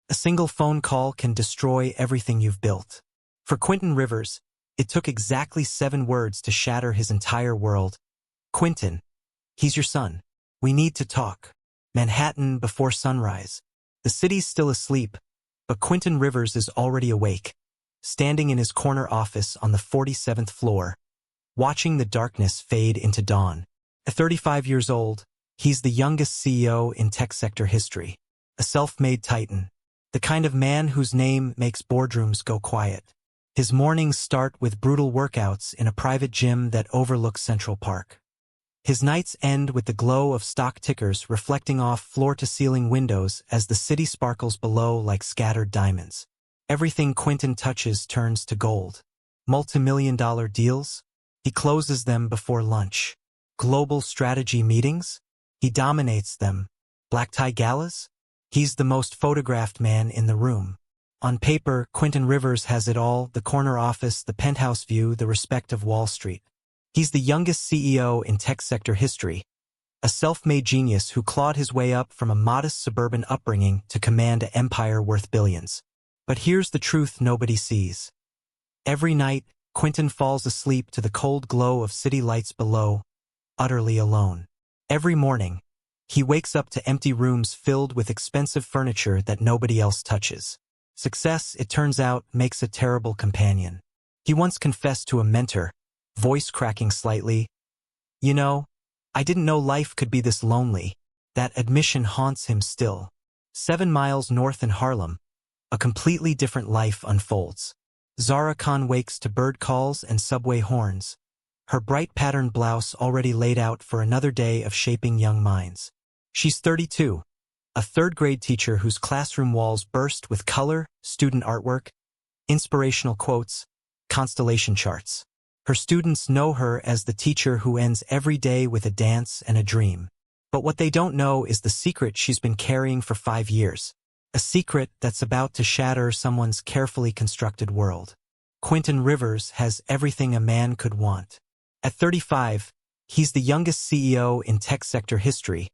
A single phone call can destroy everything you've built. For Quentin Rivers, it took exactly 7 words to shatter his entire world. Quentin, he's your son. We need to talk. Manhattan before sunrise. The city's still asleep, but Quentin Rivers is already awake, standing in his corner office on the 47th floor, watching the darkness fade into dawn. At 35 years old, he's the youngest CEO in tech sector history, a self-made titan, the kind of man whose name makes boardrooms go quiet. His mornings start with brutal workouts in a private gym that overlooks Central Park. His nights end with the glow of stock tickers reflecting off floor-to-ceiling windows as the city sparkles below like scattered diamonds. Everything Quentin touches turns to gold. Multi-million-dollar deals? He closes them before lunch. Global strategy meetings? He dominates them. Black-tie galas? He's the most photographed man in the room. On paper, Quentin Rivers has it all: the corner office, the penthouse view, the respect of Wall Street. He's the youngest CEO in tech sector history, a self-made genius who clawed his way up from a modest suburban upbringing to command an empire worth billions. But here's the truth nobody sees. Every night, Quentin falls asleep to the cold glow of city lights below, utterly alone. Every morning, he wakes up to empty rooms filled with expensive furniture that nobody else touches. Success, it turns out, makes a terrible companion. He once confessed to a mentor, voice cracking slightly, "You know, I didn't know life could be this lonely." That admission haunts him still. 7 miles north in Harlem, a completely different life unfolds. Zara Khan wakes to bird calls and subway horns, her bright patterned blouse already laid out for another day of shaping young minds. She's 32, a third-grade teacher whose classroom walls burst with color, student artwork, inspirational quotes, constellation charts. Her students know her as the teacher who ends every day with a dance and a dream. But what they don't know is the secret she's been carrying for 5 years. A secret that's about to shatter someone's carefully constructed world. Quentin Rivers has everything a man could want. At 35, he's the youngest CEO in tech sector history,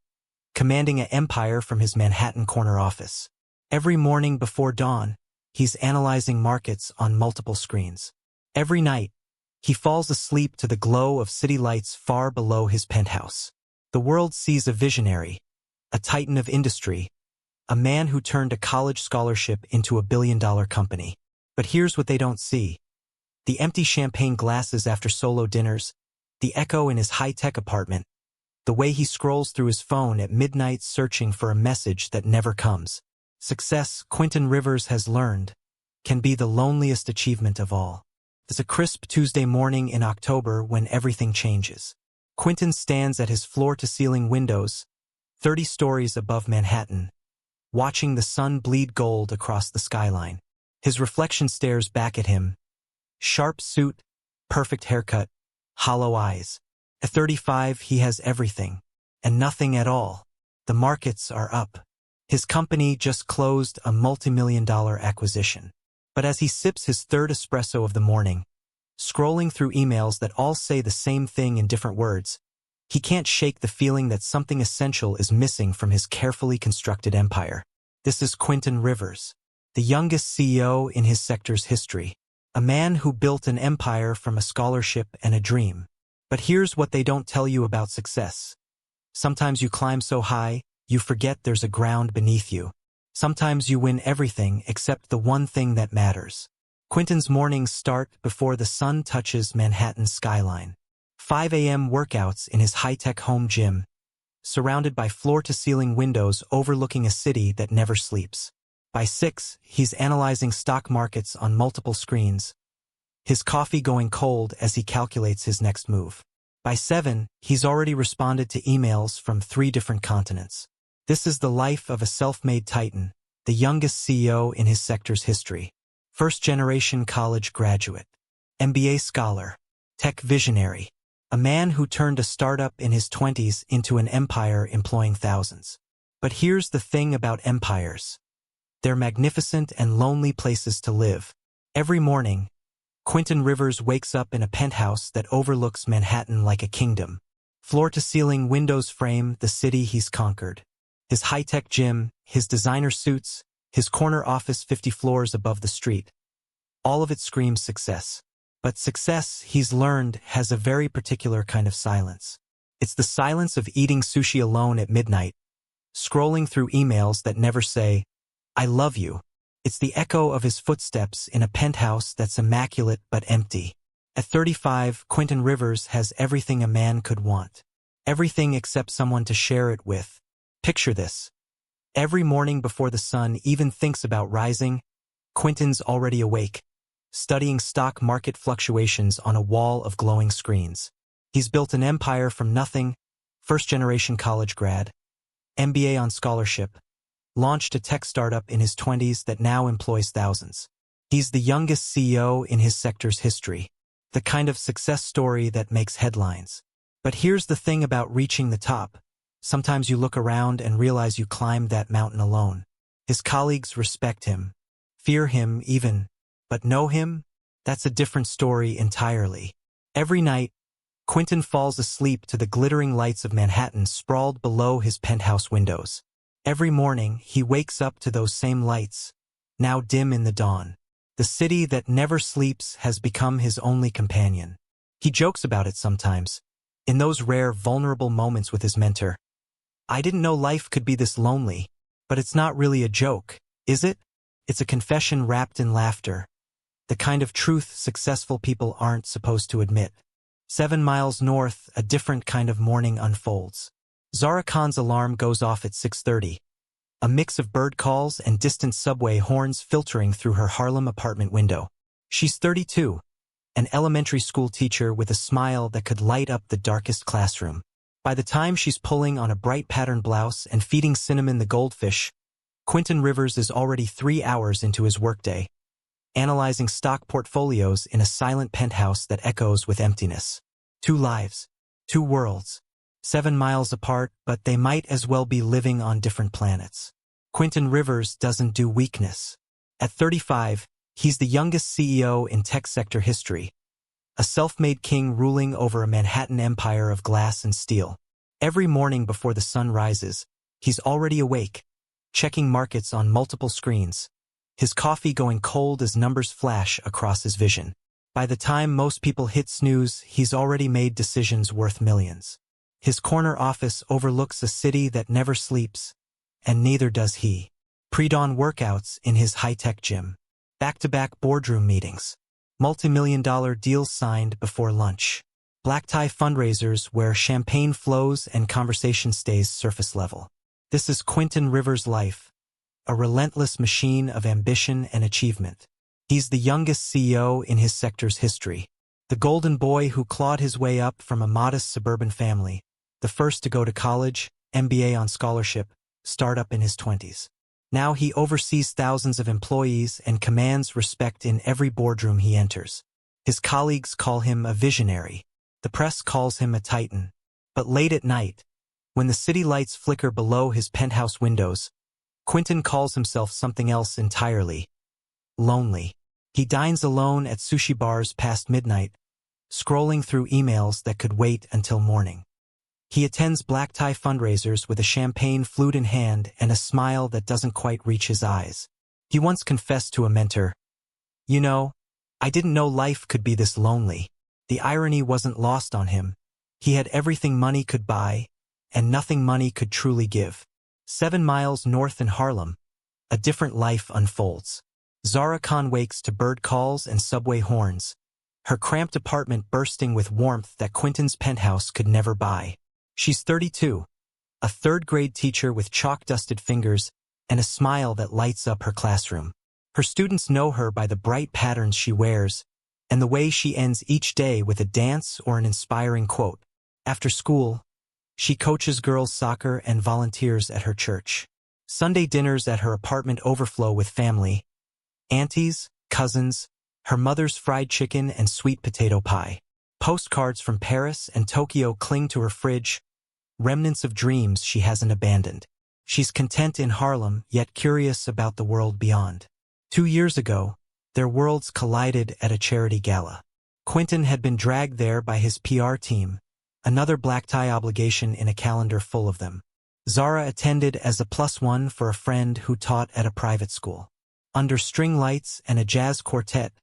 commanding an empire from his Manhattan corner office. Every morning before dawn, he's analyzing markets on multiple screens. Every night, he falls asleep to the glow of city lights far below his penthouse. The world sees a visionary, a titan of industry, a man who turned a college scholarship into a billion-dollar company. But here's what they don't see. The empty champagne glasses after solo dinners, the echo in his high-tech apartment, the way he scrolls through his phone at midnight searching for a message that never comes. Success, Quentin Rivers has learned, can be the loneliest achievement of all. It's a crisp Tuesday morning in October when everything changes. Quentin stands at his floor-to-ceiling windows, 30 stories above Manhattan, watching the sun bleed gold across the skyline. His reflection stares back at him. Sharp suit, perfect haircut, hollow eyes. At 35, he has everything, and nothing at all. The markets are up. His company just closed a multi-million-dollar acquisition. But as he sips his third espresso of the morning, scrolling through emails that all say the same thing in different words, he can't shake the feeling that something essential is missing from his carefully constructed empire. This is Quentin Rivers, the youngest CEO in his sector's history, a man who built an empire from a scholarship and a dream. But here's what they don't tell you about success. Sometimes you climb so high, you forget there's a ground beneath you. Sometimes you win everything except the one thing that matters. Quentin's mornings start before the sun touches Manhattan's skyline. 5 a.m. workouts in his high-tech home gym, surrounded by floor-to-ceiling windows overlooking a city that never sleeps. By 6, he's analyzing stock markets on multiple screens, his coffee going cold as he calculates his next move. By 7, he's already responded to emails from 3 different continents. This is the life of a self-made titan, the youngest CEO in his sector's history. First-generation college graduate, MBA scholar, tech visionary, a man who turned a startup in his 20s into an empire employing thousands. But here's the thing about empires. They're magnificent and lonely places to live. Every morning, Quentin Rivers wakes up in a penthouse that overlooks Manhattan like a kingdom. Floor-to-ceiling windows frame the city he's conquered. His high-tech gym, his designer suits, His corner office 50 floors above the street. All of it screams success. But success, he's learned, has a very particular kind of silence. It's the silence of eating sushi alone at midnight, scrolling through emails that never say, "I love you." It's the echo of his footsteps in a penthouse that's immaculate but empty. At 35, Quentin Rivers has everything a man could want. Everything except someone to share it with. Picture this. Every morning before the sun even thinks about rising, Quentin's already awake, studying stock market fluctuations on a wall of glowing screens. He's built an empire from nothing, first-generation college grad, MBA on scholarship, launched a tech startup in his 20s that now employs thousands. He's the youngest CEO in his sector's history, the kind of success story that makes headlines. But here's the thing about reaching the top. Sometimes you look around and realize you climbed that mountain alone. His colleagues respect him, fear him even, but know him? That's a different story entirely. Every night, Quentin falls asleep to the glittering lights of Manhattan sprawled below his penthouse windows. Every morning, he wakes up to those same lights, now dim in the dawn. The city that never sleeps has become his only companion. He jokes about it sometimes, in those rare, vulnerable moments with his mentor. "I didn't know life could be this lonely." But it's not really a joke, is it? It's a confession wrapped in laughter. The kind of truth successful people aren't supposed to admit. 7 miles north, a different kind of morning unfolds. Zara Khan's alarm goes off at 6:30. A mix of bird calls and distant subway horns filtering through her Harlem apartment window. She's 32, an elementary school teacher with a smile that could light up the darkest classroom. By the time she's pulling on a bright patterned blouse and feeding Cinnamon the goldfish, Quentin Rivers is already 3 hours into his workday, analyzing stock portfolios in a silent penthouse that echoes with emptiness. 2 lives, 2 worlds, 7 miles apart, but they might as well be living on different planets. Quentin Rivers doesn't do weakness. At 35, he's the youngest CEO in tech sector history, a self-made king ruling over a Manhattan empire of glass and steel. Every morning before the sun rises, he's already awake, checking markets on multiple screens, his coffee going cold as numbers flash across his vision. By the time most people hit snooze, he's already made decisions worth millions. His corner office overlooks a city that never sleeps, and neither does he. Pre-dawn workouts in his high-tech gym, back-to-back boardroom meetings, multi-million-dollar deals signed before lunch, black-tie fundraisers where champagne flows and conversation stays surface level. This is Quentin Rivers' life, a relentless machine of ambition and achievement. He's the youngest CEO in his sector's history, the golden boy who clawed his way up from a modest suburban family, the first to go to college, MBA on scholarship, startup in his 20s. Now he oversees thousands of employees and commands respect in every boardroom he enters. His colleagues call him a visionary. The press calls him a titan. But late at night, when the city lights flicker below his penthouse windows, Quentin calls himself something else entirely. Lonely. He dines alone at sushi bars past midnight, scrolling through emails that could wait until morning. He attends black-tie fundraisers with a champagne flute in hand and a smile that doesn't quite reach his eyes. He once confessed to a mentor, "You know, I didn't know life could be this lonely." The irony wasn't lost on him. He had everything money could buy, and nothing money could truly give. 7 miles north in Harlem, a different life unfolds. Zara Khan wakes to bird calls and subway horns, her cramped apartment bursting with warmth that Quentin's penthouse could never buy. She's 32, a third-grade teacher with chalk-dusted fingers and a smile that lights up her classroom. Her students know her by the bright patterns she wears and the way she ends each day with a dance or an inspiring quote. After school, she coaches girls' soccer and volunteers at her church. Sunday dinners at her apartment overflow with family, aunties, cousins, her mother's fried chicken and sweet potato pie. Postcards from Paris and Tokyo cling to her fridge, remnants of dreams she hasn't abandoned. She's content in Harlem, yet curious about the world beyond. 2 years ago, their worlds collided at a charity gala. Quentin had been dragged there by his PR team, another black tie obligation in a calendar full of them. Zara attended as a +1 for a friend who taught at a private school. Under string lights and a jazz quartet,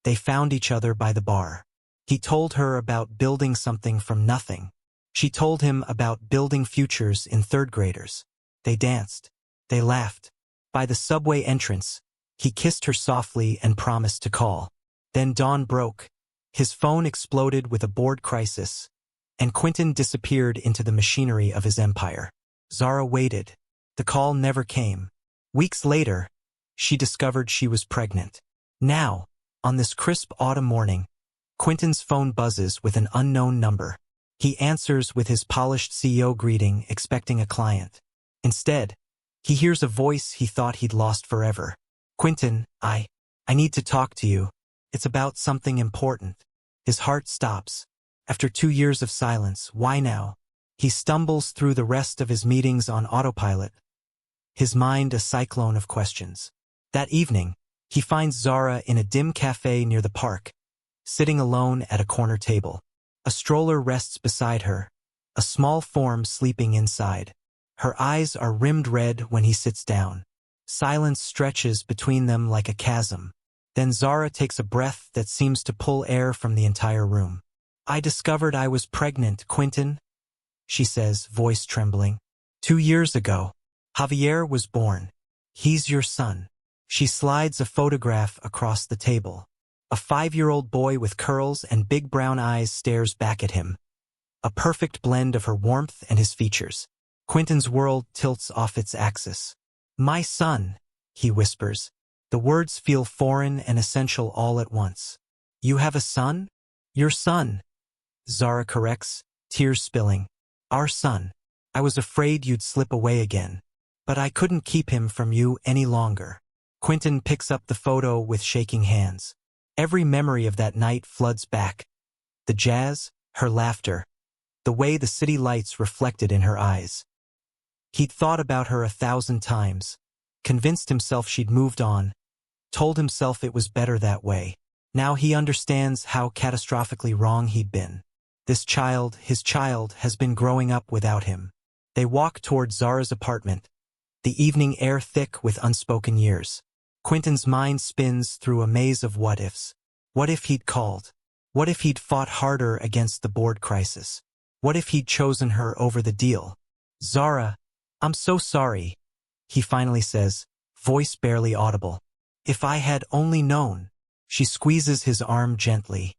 they found each other by the bar. He told her about building something from nothing. She told him about building futures in third graders. They danced. They laughed. By the subway entrance, he kissed her softly and promised to call. Then dawn broke. His phone exploded with a board crisis, and Quentin disappeared into the machinery of his empire. Zara waited. The call never came. Weeks later, she discovered she was pregnant. Now, on this crisp autumn morning, Quentin's phone buzzes with an unknown number. He answers with his polished CEO greeting, expecting a client. Instead, he hears a voice he thought he'd lost forever. "Quentin, I need to talk to you. It's about something important." His heart stops. After 2 years of silence, why now? He stumbles through the rest of his meetings on autopilot, his mind a cyclone of questions. That evening, he finds Zara in a dim cafe near the park, sitting alone at a corner table. A stroller rests beside her, a small form sleeping inside. Her eyes are rimmed red when he sits down. Silence stretches between them like a chasm. Then Zara takes a breath that seems to pull air from the entire room. "I discovered I was pregnant, Quentin," she says, voice trembling. 2 years ago, Javier was born. He's your son. She slides a photograph across the table. A 5-year-old boy with curls and big brown eyes stares back at him. A perfect blend of her warmth and his features. Quentin's world tilts off its axis. "My son," he whispers. The words feel foreign and essential all at once. "You have a son?" "Your son," Zara corrects, tears spilling. "Our son. I was afraid you'd slip away again. But I couldn't keep him from you any longer." Quentin picks up the photo with shaking hands. Every memory of that night floods back. The jazz, her laughter, the way the city lights reflected in her eyes. He'd thought about her 1,000 times, convinced himself she'd moved on, told himself it was better that way. Now he understands how catastrophically wrong he'd been. This child, his child, has been growing up without him. They walk toward Zara's apartment, the evening air thick with unspoken years. Quentin's mind spins through a maze of what-ifs. What if he'd called? What if he'd fought harder against the board crisis? What if he'd chosen her over the deal? "Zara, I'm so sorry," he finally says, voice barely audible. "If I had only known." She squeezes his arm gently.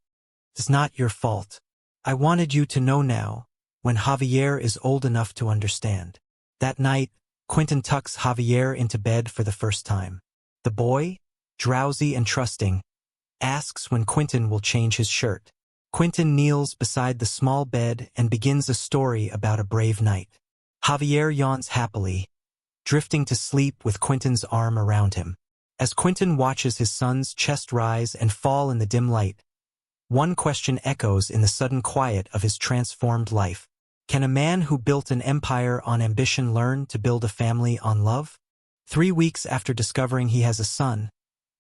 "It's not your fault. I wanted you to know now, when Javier is old enough to understand." That night, Quentin tucks Javier into bed for the first time. The boy, drowsy and trusting, asks when Quentin will change his shirt. Quentin kneels beside the small bed and begins a story about a brave knight. Javier yawns happily, drifting to sleep with Quentin's arm around him. As Quentin watches his son's chest rise and fall in the dim light, one question echoes in the sudden quiet of his transformed life. Can a man who built an empire on ambition learn to build a family on love? 3 weeks after discovering he has a son,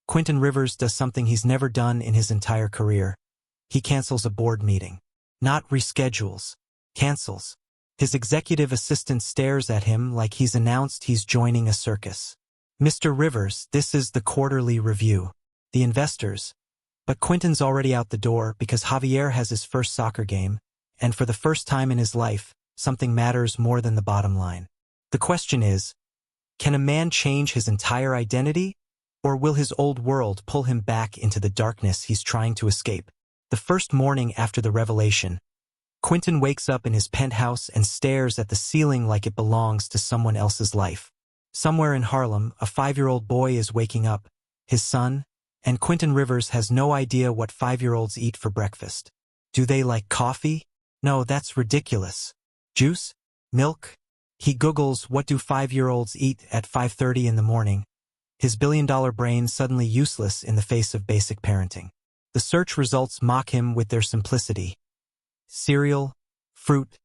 Quentin Rivers does something he's never done in his entire career. He cancels a board meeting. Not reschedules. Cancels. His executive assistant stares at him like he's announced he's joining a circus. "Mr. Rivers, this is the quarterly review. The investors." But Quentin's already out the door because Javier has his first soccer game, and for the first time in his life, something matters more than the bottom line. The question is, can a man change his entire identity, or will his old world pull him back into the darkness he's trying to escape? The first morning after the revelation, Quentin wakes up in his penthouse and stares at the ceiling like it belongs to someone else's life. Somewhere in Harlem, a 5-year-old boy is waking up, his son, and Quentin Rivers has no idea what 5-year-olds eat for breakfast. Do they like coffee? No, that's ridiculous. Juice? Milk? He Googles what do 5-year-olds eat at 5:30 in the morning, his billion-dollar brain suddenly useless in the face of basic parenting. The search results mock him with their simplicity. Cereal, fruit,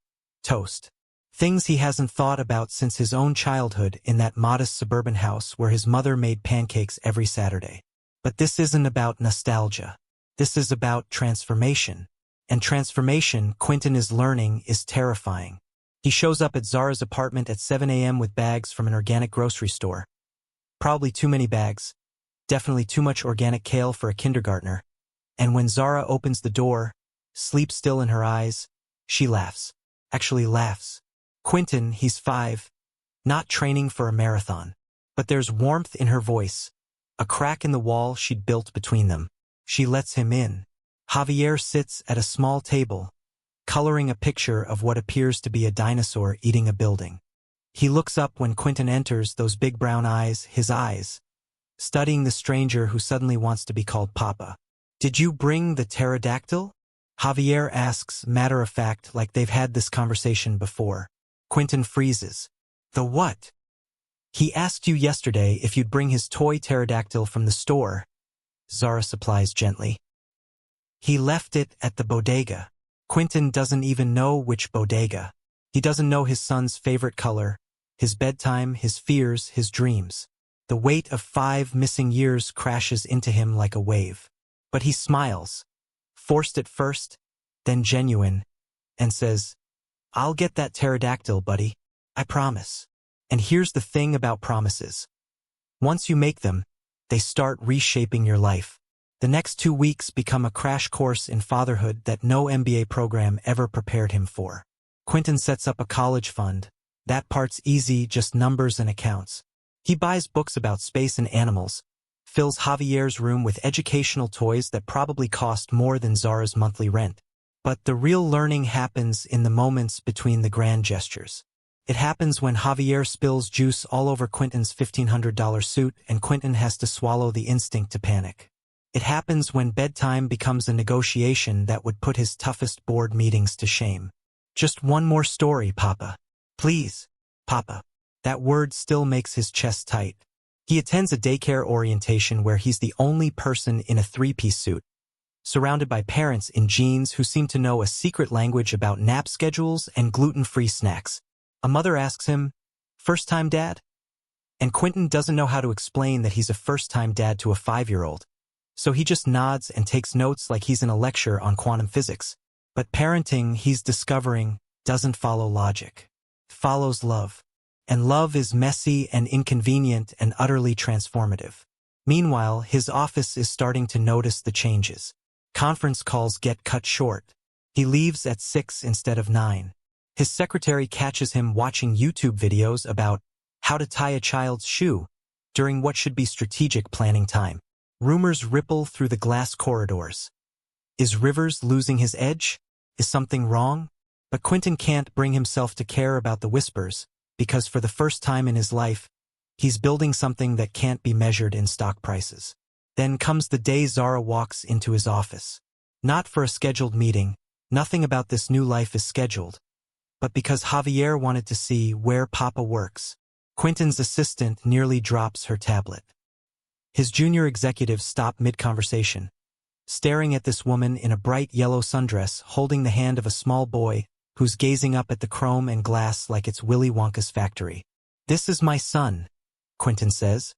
toast. Things he hasn't thought about since his own childhood in that modest suburban house where his mother made pancakes every Saturday. But this isn't about nostalgia. This is about transformation. And transformation, Quentin is learning, is terrifying. He shows up at Zara's apartment at 7 a.m. with bags from an organic grocery store. Probably too many bags. Definitely too much organic kale for a kindergartner. And when Zara opens the door, sleep still in her eyes, she laughs. Actually laughs. Quentin, he's 5, not training for a marathon. But there's warmth in her voice, a crack in the wall she'd built between them. She lets him in. Javier sits at a small table, coloring a picture of what appears to be a dinosaur eating a building. He looks up when Quentin enters, those big brown eyes, his eyes, studying the stranger who suddenly wants to be called Papa. "Did you bring the pterodactyl?" Javier asks, matter of fact, like they've had this conversation before. Quentin freezes. "The what?" "He asked you yesterday if you'd bring his toy pterodactyl from the store," Zara supplies gently. "He left it at the bodega." Quentin doesn't even know which bodega. He doesn't know his son's favorite color, his bedtime, his fears, his dreams. The weight of 5 missing years crashes into him like a wave. But he smiles, forced at first, then genuine, and says, "I'll get that pterodactyl, buddy. I promise." And here's the thing about promises. Once you make them, they start reshaping your life. The next 2 weeks become a crash course in fatherhood that no MBA program ever prepared him for. Quentin sets up a college fund. That part's easy, just numbers and accounts. He buys books about space and animals, fills Javier's room with educational toys that probably cost more than Zara's monthly rent. But the real learning happens in the moments between the grand gestures. It happens when Javier spills juice all over Quentin's $1,500 suit and Quentin has to swallow the instinct to panic. It happens when bedtime becomes a negotiation that would put his toughest board meetings to shame. "Just one more story, Papa. Please, Papa." That word still makes his chest tight. He attends a daycare orientation where he's the only person in a 3-piece suit, surrounded by parents in jeans who seem to know a secret language about nap schedules and gluten-free snacks. A mother asks him, "First time dad?" And Quentin doesn't know how to explain that he's a first-time dad to a 5-year-old. So he just nods and takes notes like he's in a lecture on quantum physics. But parenting, he's discovering, doesn't follow logic. It follows love. And love is messy and inconvenient and utterly transformative. Meanwhile, his office is starting to notice the changes. Conference calls get cut short. He leaves at 6 instead of 9. His secretary catches him watching YouTube videos about how to tie a child's shoe during what should be strategic planning time. Rumors ripple through the glass corridors. Is Rivers losing his edge? Is something wrong? But Quentin can't bring himself to care about the whispers, because for the first time in his life, he's building something that can't be measured in stock prices. Then comes the day Zara walks into his office. Not for a scheduled meeting, nothing about this new life is scheduled, but because Javier wanted to see where Papa works. Quentin's assistant nearly drops her tablet. His junior executives stop mid-conversation, staring at this woman in a bright yellow sundress holding the hand of a small boy who's gazing up at the chrome and glass like it's Willy Wonka's factory. "This is my son," Quentin says,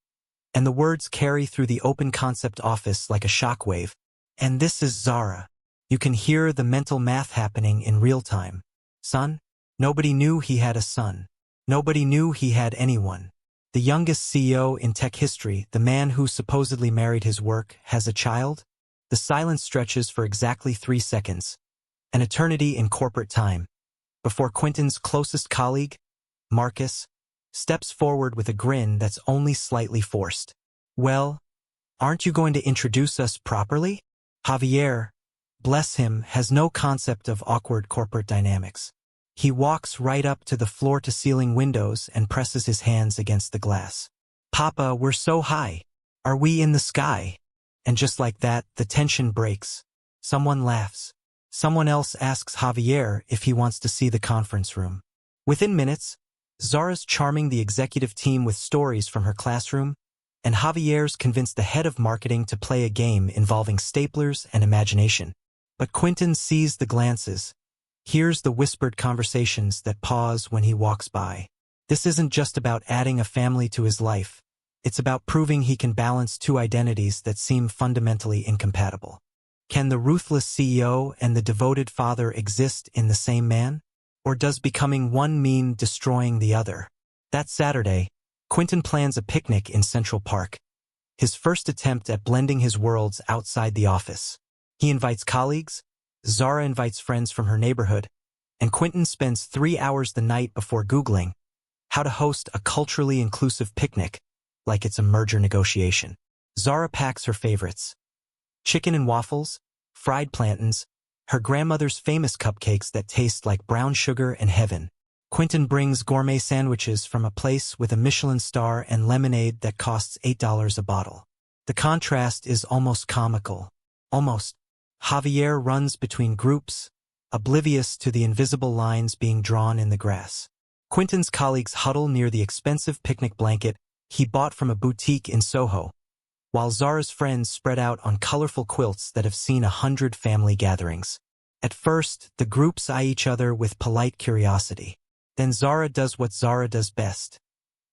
and the words carry through the open concept office like a shockwave. "And this is Zara." You can hear the mental math happening in real time. Son? Nobody knew he had a son. Nobody knew he had anyone. The youngest CEO in tech history, the man who supposedly married his work, has a child? The silence stretches for exactly 3 seconds, an eternity in corporate time, before Quentin's closest colleague, Marcus, steps forward with a grin that's only slightly forced. "Well, aren't you going to introduce us properly?" Javier, bless him, has no concept of awkward corporate dynamics. He walks right up to the floor-to-ceiling windows and presses his hands against the glass. "Papa, we're so high. Are we in the sky?" And just like that, the tension breaks. Someone laughs. Someone else asks Javier if he wants to see the conference room. Within minutes, Zara's charming the executive team with stories from her classroom, and Javier's convinced the head of marketing to play a game involving staplers and imagination. But Quentin sees the glances, hears the whispered conversations that pause when he walks by. This isn't just about adding a family to his life. It's about proving he can balance 2 identities that seem fundamentally incompatible. Can the ruthless CEO and the devoted father exist in the same man? Or does becoming one mean destroying the other? That Saturday, Quentin plans a picnic in Central Park, his first attempt at blending his worlds outside the office. He invites colleagues, Zara invites friends from her neighborhood, and Quentin spends 3 hours the night before Googling how to host a culturally inclusive picnic like it's a merger negotiation. Zara packs her favorites: chicken and waffles, fried plantains, her grandmother's famous cupcakes that taste like brown sugar and heaven. Quentin brings gourmet sandwiches from a place with a Michelin star and lemonade that costs $8 a bottle. The contrast is almost comical. Almost. Javier runs between groups, oblivious to the invisible lines being drawn in the grass. Quentin's colleagues huddle near the expensive picnic blanket he bought from a boutique in Soho, while Zara's friends spread out on colorful quilts that have seen 100 family gatherings. At first, the groups eye each other with polite curiosity. Then Zara does what Zara does best.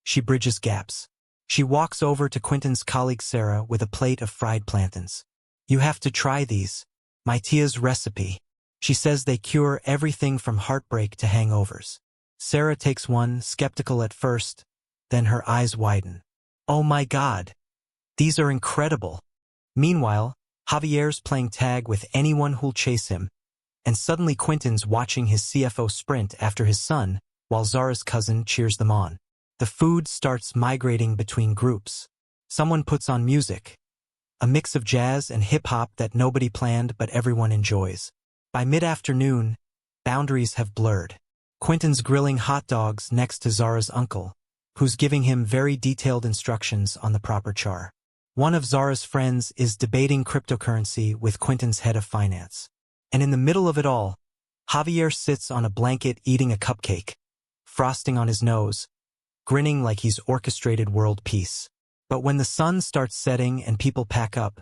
She bridges gaps. She walks over to Quentin's colleague Sarah with a plate of fried plantains. "You have to try these. My tia's recipe." She says they cure everything from heartbreak to hangovers. Sarah takes one, skeptical at first, then her eyes widen. "Oh my God! These are incredible." Meanwhile, Javier's playing tag with anyone who'll chase him, and suddenly Quentin's watching his CFO sprint after his son, while Zara's cousin cheers them on. The food starts migrating between groups. Someone puts on music, a mix of jazz and hip-hop that nobody planned but everyone enjoys. By mid-afternoon, boundaries have blurred. Quentin's grilling hot dogs next to Zara's uncle, who's giving him very detailed instructions on the proper char. One of Zara's friends is debating cryptocurrency with Quentin's head of finance. And in the middle of it all, Javier sits on a blanket eating a cupcake, frosting on his nose, grinning like he's orchestrated world peace. But when the sun starts setting and people pack up,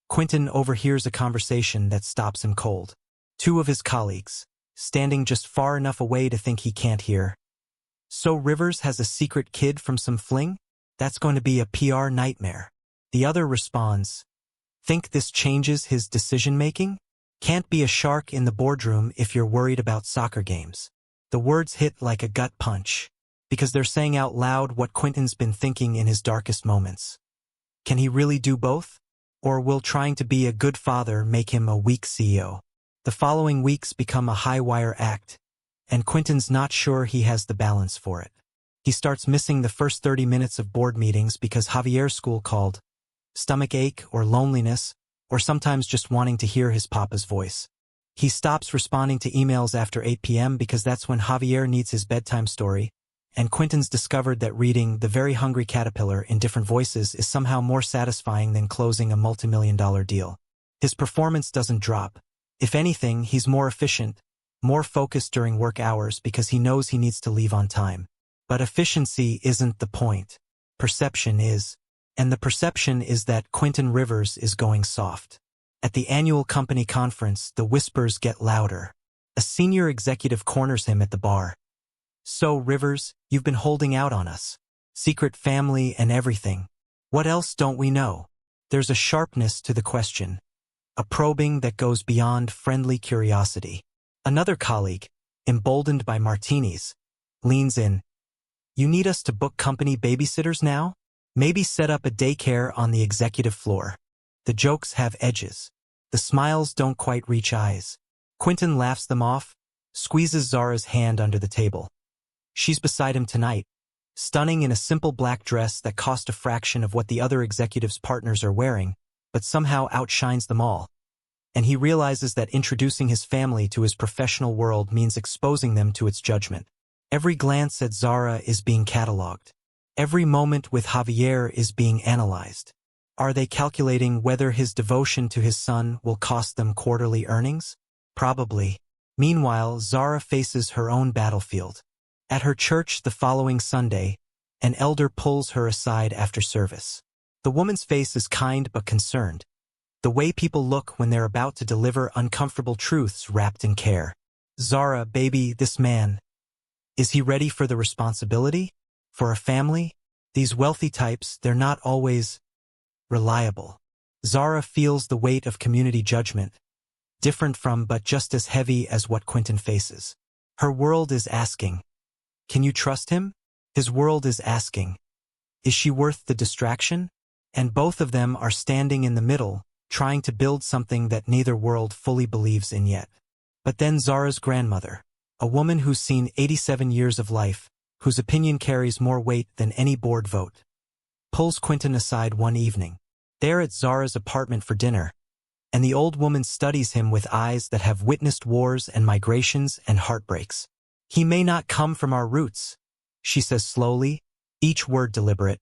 Quentin overhears a conversation that stops him cold. Two of his colleagues, standing just far enough away to think he can't hear. "So Rivers has a secret kid from some fling? That's going to be a PR nightmare." The other responds, "Think this changes his decision-making? Can't be a shark in the boardroom if you're worried about soccer games." The words hit like a gut punch, because they're saying out loud what Quentin's been thinking in his darkest moments. Can he really do both? Or will trying to be a good father make him a weak CEO? The following weeks become a high-wire act, and Quentin's not sure he has the balance for it. He starts missing the first 30 minutes of board meetings because Javier's school called, stomach ache or loneliness, or sometimes just wanting to hear his papa's voice. He stops responding to emails after 8 p.m. because that's when Javier needs his bedtime story, and Quentin's discovered that reading The Very Hungry Caterpillar in different voices is somehow more satisfying than closing a multimillion-dollar deal. His performance doesn't drop. If anything, he's more efficient, more focused during work hours because he knows he needs to leave on time. But efficiency isn't the point. Perception is. And the perception is that Quentin Rivers is going soft. At the annual company conference, the whispers get louder. A senior executive corners him at the bar. "So, Rivers, you've been holding out on us. Secret family and everything. What else don't we know?" There's a sharpness to the question, a probing that goes beyond friendly curiosity. Another colleague, emboldened by martinis, leans in. "You need us to book company babysitters now? Maybe set up a daycare on the executive floor." The jokes have edges. The smiles don't quite reach eyes. Quentin laughs them off, squeezes Zara's hand under the table. She's beside him tonight, stunning in a simple black dress that cost a fraction of what the other executives' partners are wearing, but somehow outshines them all. And he realizes that introducing his family to his professional world means exposing them to its judgment. Every glance at Zara is being catalogued. Every moment with Javier is being analyzed. Are they calculating whether his devotion to his son will cost them quarterly earnings? Probably. Meanwhile, Zara faces her own battlefield. At her church the following Sunday, an elder pulls her aside after service. The woman's face is kind but concerned, the way people look when they're about to deliver uncomfortable truths wrapped in care. "Zara, baby, this man. Is he ready for the responsibility? For a family? These wealthy types, they're not always reliable." Zara feels the weight of community judgment, different from but just as heavy as what Quentin faces. Her world is asking, can you trust him? His world is asking, is she worth the distraction? And both of them are standing in the middle, trying to build something that neither world fully believes in yet. But then Zara's grandmother, a woman who's seen 87 years of life, whose opinion carries more weight than any board vote, pulls Quentin aside one evening. They're at Zara's apartment for dinner, and the old woman studies him with eyes that have witnessed wars and migrations and heartbreaks. He may not come from our roots, she says slowly, each word deliberate,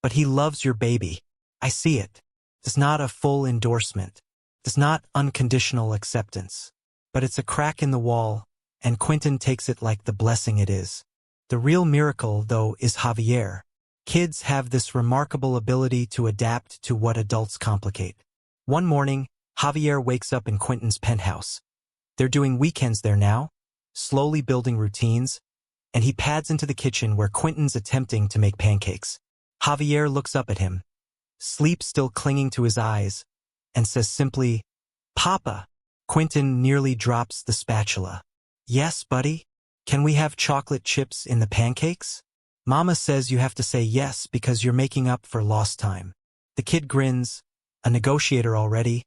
but he loves your baby. I see it. It's not a full endorsement. It's not unconditional acceptance. But it's a crack in the wall, and Quentin takes it like the blessing it is. The real miracle, though, is Javier. Kids have this remarkable ability to adapt to what adults complicate. One morning, Javier wakes up in Quentin's penthouse. They're doing weekends there now, slowly building routines, and he pads into the kitchen where Quentin's attempting to make pancakes. Javier looks up at him, sleep still clinging to his eyes, and says simply, "Papa." Quentin nearly drops the spatula. "Yes, buddy? Can we have chocolate chips in the pancakes?" "Mama says you have to say yes because you're making up for lost time." The kid grins, a negotiator already,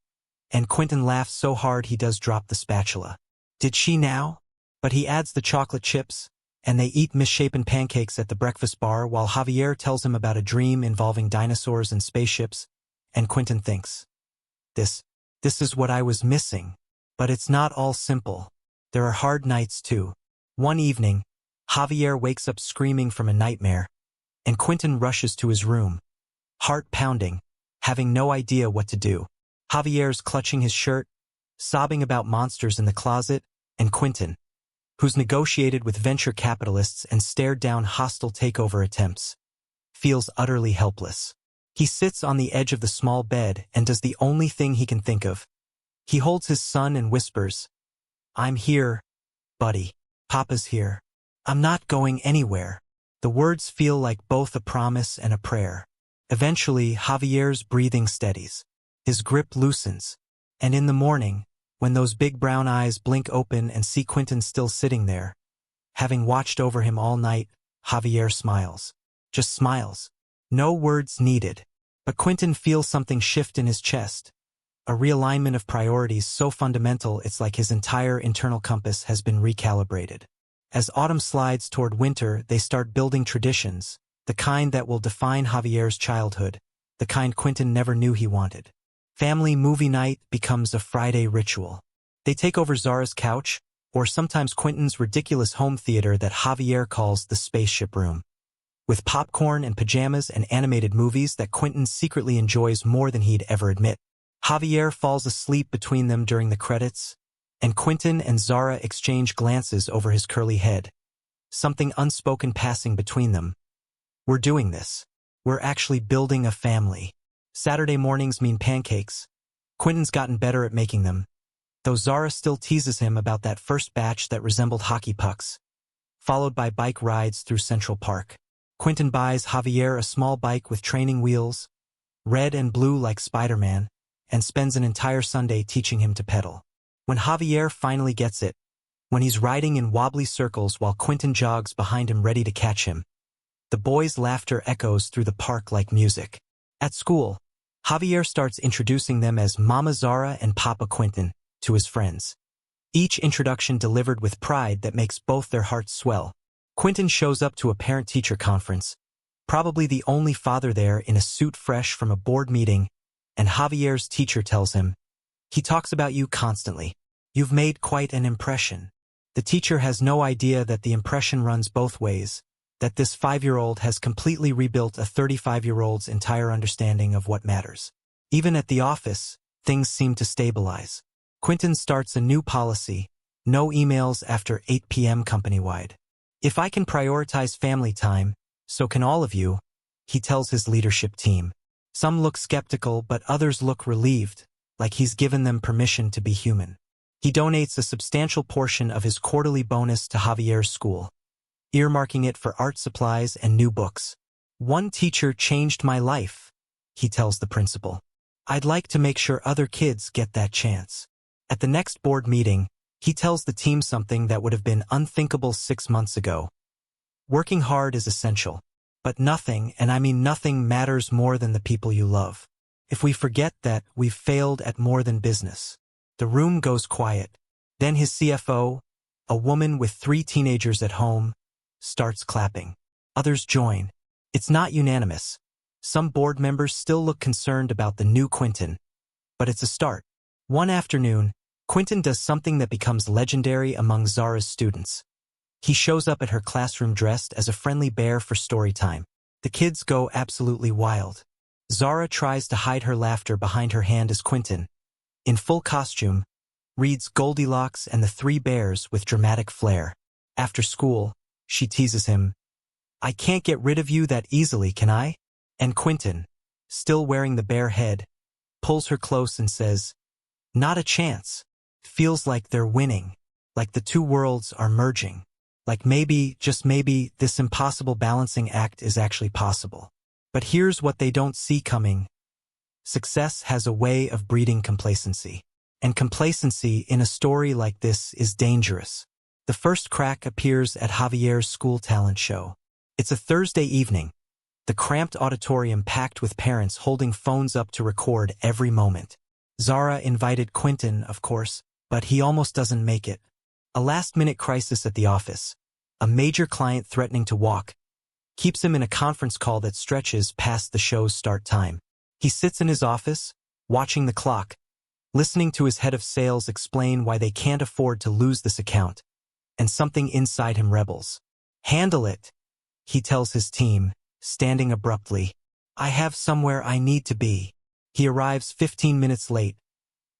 and Quentin laughs so hard he does drop the spatula. Did she now? But he adds the chocolate chips, and they eat misshapen pancakes at the breakfast bar while Javier tells him about a dream involving dinosaurs and spaceships, and Quentin thinks, This is what I was missing. But it's not all simple. There are hard nights too. One evening, Javier wakes up screaming from a nightmare, and Quentin rushes to his room, heart pounding, having no idea what to do. Javier's clutching his shirt, sobbing about monsters in the closet, and Quentin, who's negotiated with venture capitalists and stared down hostile takeover attempts, feels utterly helpless. He sits on the edge of the small bed and does the only thing he can think of. He holds his son and whispers, "I'm here, buddy. Papa's here. I'm not going anywhere." The words feel like both a promise and a prayer. Eventually, Javier's breathing steadies. His grip loosens. And in the morning, when those big brown eyes blink open and see Quentin still sitting there, having watched over him all night, Javier smiles. Just smiles. No words needed. But Quentin feels something shift in his chest. A realignment of priorities so fundamental it's like his entire internal compass has been recalibrated. As autumn slides toward winter, they start building traditions, the kind that will define Javier's childhood, the kind Quentin never knew he wanted. Family movie night becomes a Friday ritual. They take over Zara's couch, or sometimes Quentin's ridiculous home theater that Javier calls the spaceship room. With popcorn and pajamas and animated movies that Quentin secretly enjoys more than he'd ever admit. Javier falls asleep between them during the credits, and Quentin and Zara exchange glances over his curly head. Something unspoken passing between them. We're doing this. We're actually building a family. Saturday mornings mean pancakes. Quentin's gotten better at making them, though Zara still teases him about that first batch that resembled hockey pucks, followed by bike rides through Central Park. Quentin buys Javier a small bike with training wheels, red and blue like Spider-Man, and spends an entire Sunday teaching him to pedal. When Javier finally gets it, when he's riding in wobbly circles while Quentin jogs behind him ready to catch him, the boys' laughter echoes through the park like music. At school, Javier starts introducing them as Mama Zara and Papa Quentin to his friends. Each introduction delivered with pride that makes both their hearts swell. Quentin shows up to a parent-teacher conference, probably the only father there in a suit fresh from a board meeting, and Javier's teacher tells him, "He talks about you constantly. You've made quite an impression." The teacher has no idea that the impression runs both ways, that this 5-year-old has completely rebuilt a 35-year-old's entire understanding of what matters. Even at the office, things seem to stabilize. Quentin starts a new policy, no emails after 8 p.m. company-wide. "If I can prioritize family time, so can all of you," he tells his leadership team. Some look skeptical, but others look relieved, like he's given them permission to be human. He donates a substantial portion of his quarterly bonus to Javier's school, earmarking it for art supplies and new books. "One teacher changed my life," he tells the principal. "I'd like to make sure other kids get that chance." At the next board meeting, He tells the team something that would have been unthinkable 6 months ago. Working hard is essential, but nothing, and I mean nothing, matters more than the people you love. If we forget that, we've failed at more than business. The room goes quiet. Then his CFO, a woman with 3 teenagers at home, starts clapping. Others join. It's not unanimous. Some board members still look concerned about the new Quentin, but it's a start. One afternoon, Quentin does something that becomes legendary among Zara's students. He shows up at her classroom dressed as a friendly bear for story time. The kids go absolutely wild. Zara tries to hide her laughter behind her hand as Quentin, in full costume, reads Goldilocks and the Three Bears with dramatic flair. After school, she teases him, "I can't get rid of you that easily, can I?" And Quentin, still wearing the bear head, pulls her close and says, "Not a chance. Feels like they're winning, like the two worlds are merging, like maybe, just maybe, this impossible balancing act is actually possible." But here's what they don't see coming. Success has a way of breeding complacency. And complacency in a story like this is dangerous. The first crack appears at Javier's school talent show. It's a Thursday evening, the cramped auditorium packed with parents holding phones up to record every moment. Zara invited Quentin, of course, but he almost doesn't make it. A last-minute crisis at the office, a major client threatening to walk, keeps him in a conference call that stretches past the show's start time. He sits in his office, watching the clock, listening to his head of sales explain why they can't afford to lose this account, and something inside him rebels. "Handle it," he tells his team, standing abruptly. "I have somewhere I need to be." He arrives 15 minutes late,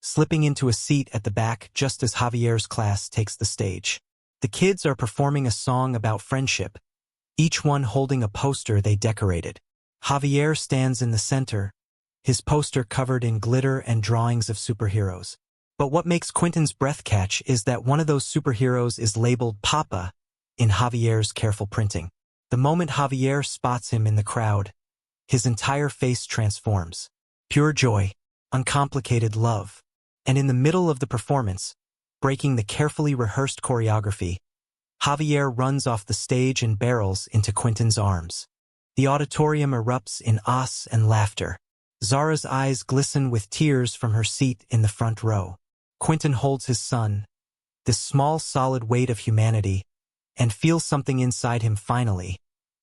slipping into a seat at the back just as Javier's class takes the stage. The kids are performing a song about friendship, each one holding a poster they decorated. Javier stands in the center, his poster covered in glitter and drawings of superheroes. But what makes Quentin's breath catch is that one of those superheroes is labeled Papa in Javier's careful printing. The moment Javier spots him in the crowd, his entire face transforms. Pure joy, uncomplicated love. And in the middle of the performance, breaking the carefully rehearsed choreography, Javier runs off the stage and barrels into Quentin's arms. The auditorium erupts in ahs and laughter. Zara's eyes glisten with tears from her seat in the front row. Quentin holds his son, this small solid weight of humanity, and feels something inside him finally,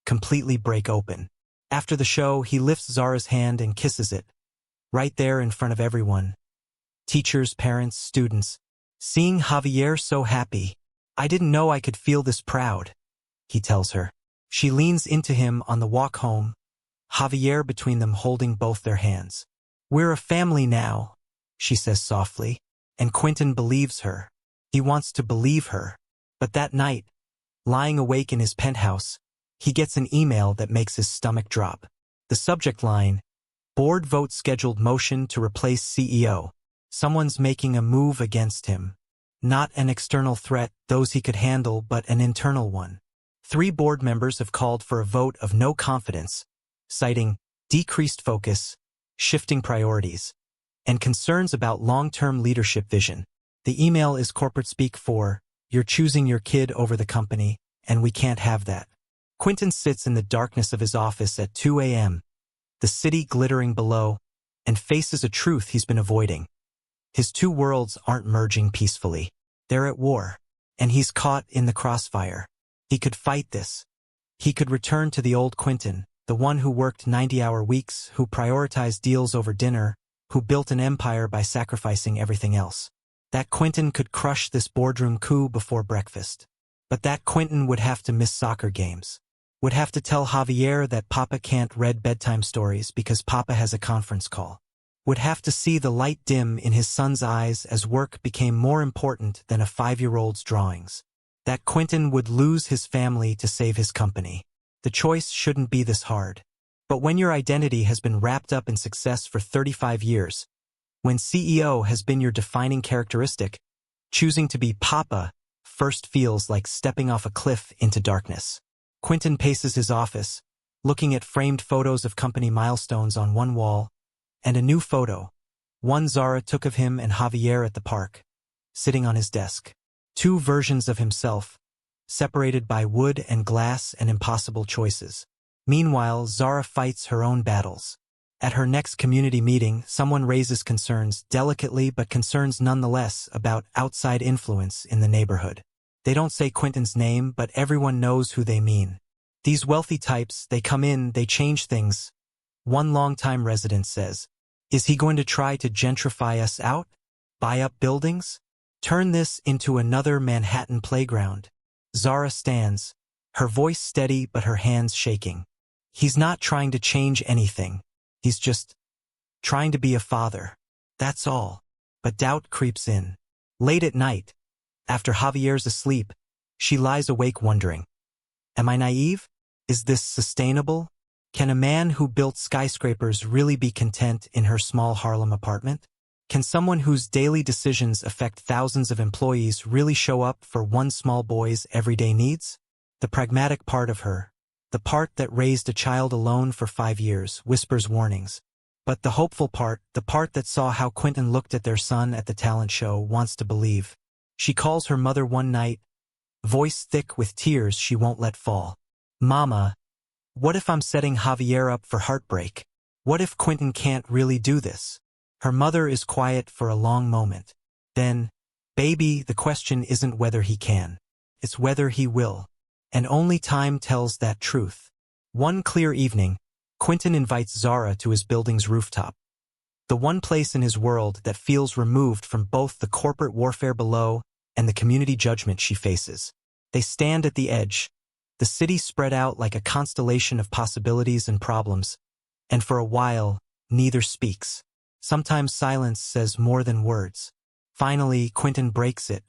completely break open. After the show, he lifts Zara's hand and kisses it, right there in front of everyone. Teachers, parents, students. Seeing Javier so happy, "I didn't know I could feel this proud," he tells her. She leans into him on the walk home, Javier between them holding both their hands. "We're a family now," she says softly, and Quentin believes her. He wants to believe her. But that night, lying awake in his penthouse, he gets an email that makes his stomach drop. The subject line, "Board vote scheduled motion to replace CEO." Someone's making a move against him. Not an external threat, those he could handle, but an internal one. 3 board members have called for a vote of no confidence, citing decreased focus, shifting priorities, and concerns about long-term leadership vision. The email is corporate speak for, "You're choosing your kid over the company, and we can't have that." Quentin sits in the darkness of his office at 2 a.m., the city glittering below, and faces a truth he's been avoiding. His two worlds aren't merging peacefully. They're at war, and he's caught in the crossfire. He could fight this. He could return to the old Quentin, the one who worked 90-hour weeks, who prioritized deals over dinner, who built an empire by sacrificing everything else. That Quentin could crush this boardroom coup before breakfast. But that Quentin would have to miss soccer games. Would have to tell Javier that Papa can't read bedtime stories because Papa has a conference call. Would have to see the light dim in his son's eyes as work became more important than a 5-year-old's drawings. That Quentin would lose his family to save his company. The choice shouldn't be this hard. But when your identity has been wrapped up in success for 35 years, when CEO has been your defining characteristic, choosing to be Papa first feels like stepping off a cliff into darkness. Quentin paces his office, looking at framed photos of company milestones on one wall, and a new photo, one Zara took of him and Javier at the park, sitting on his desk. Two versions of himself, separated by wood and glass and impossible choices. Meanwhile, Zara fights her own battles. At her next community meeting, someone raises concerns, delicately but concerns nonetheless, about outside influence in the neighborhood. They don't say Quentin's name, but everyone knows who they mean. These wealthy types, they come in, they change things. One longtime resident says, "Is he going to try to gentrify us out? Buy up buildings? Turn this into another Manhattan playground?" Zara stands, her voice steady but her hands shaking. He's not trying to change anything. He's just trying to be a father. That's all. But doubt creeps in. Late at night, after Javier's asleep, she lies awake wondering, am I naive? Is this sustainable? Can a man who built skyscrapers really be content in her small Harlem apartment? Can someone whose daily decisions affect thousands of employees really show up for one small boy's everyday needs? The pragmatic part of her, the part that raised a child alone for 5 years, whispers warnings. But the hopeful part, the part that saw how Quentin looked at their son at the talent show, wants to believe. She calls her mother one night, voice thick with tears she won't let fall. "Mama, what if I'm setting Javier up for heartbreak? What if Quentin can't really do this?" Her mother is quiet for a long moment. Then, "Baby, the question isn't whether he can. It's whether he will. And only time tells that truth." One clear evening, Quentin invites Zara to his building's rooftop. The one place in his world that feels removed from both the corporate warfare below and the community judgment she faces. They stand at the edge, the city spread out like a constellation of possibilities and problems, and for a while, neither speaks. Sometimes silence says more than words. Finally, Quentin breaks it.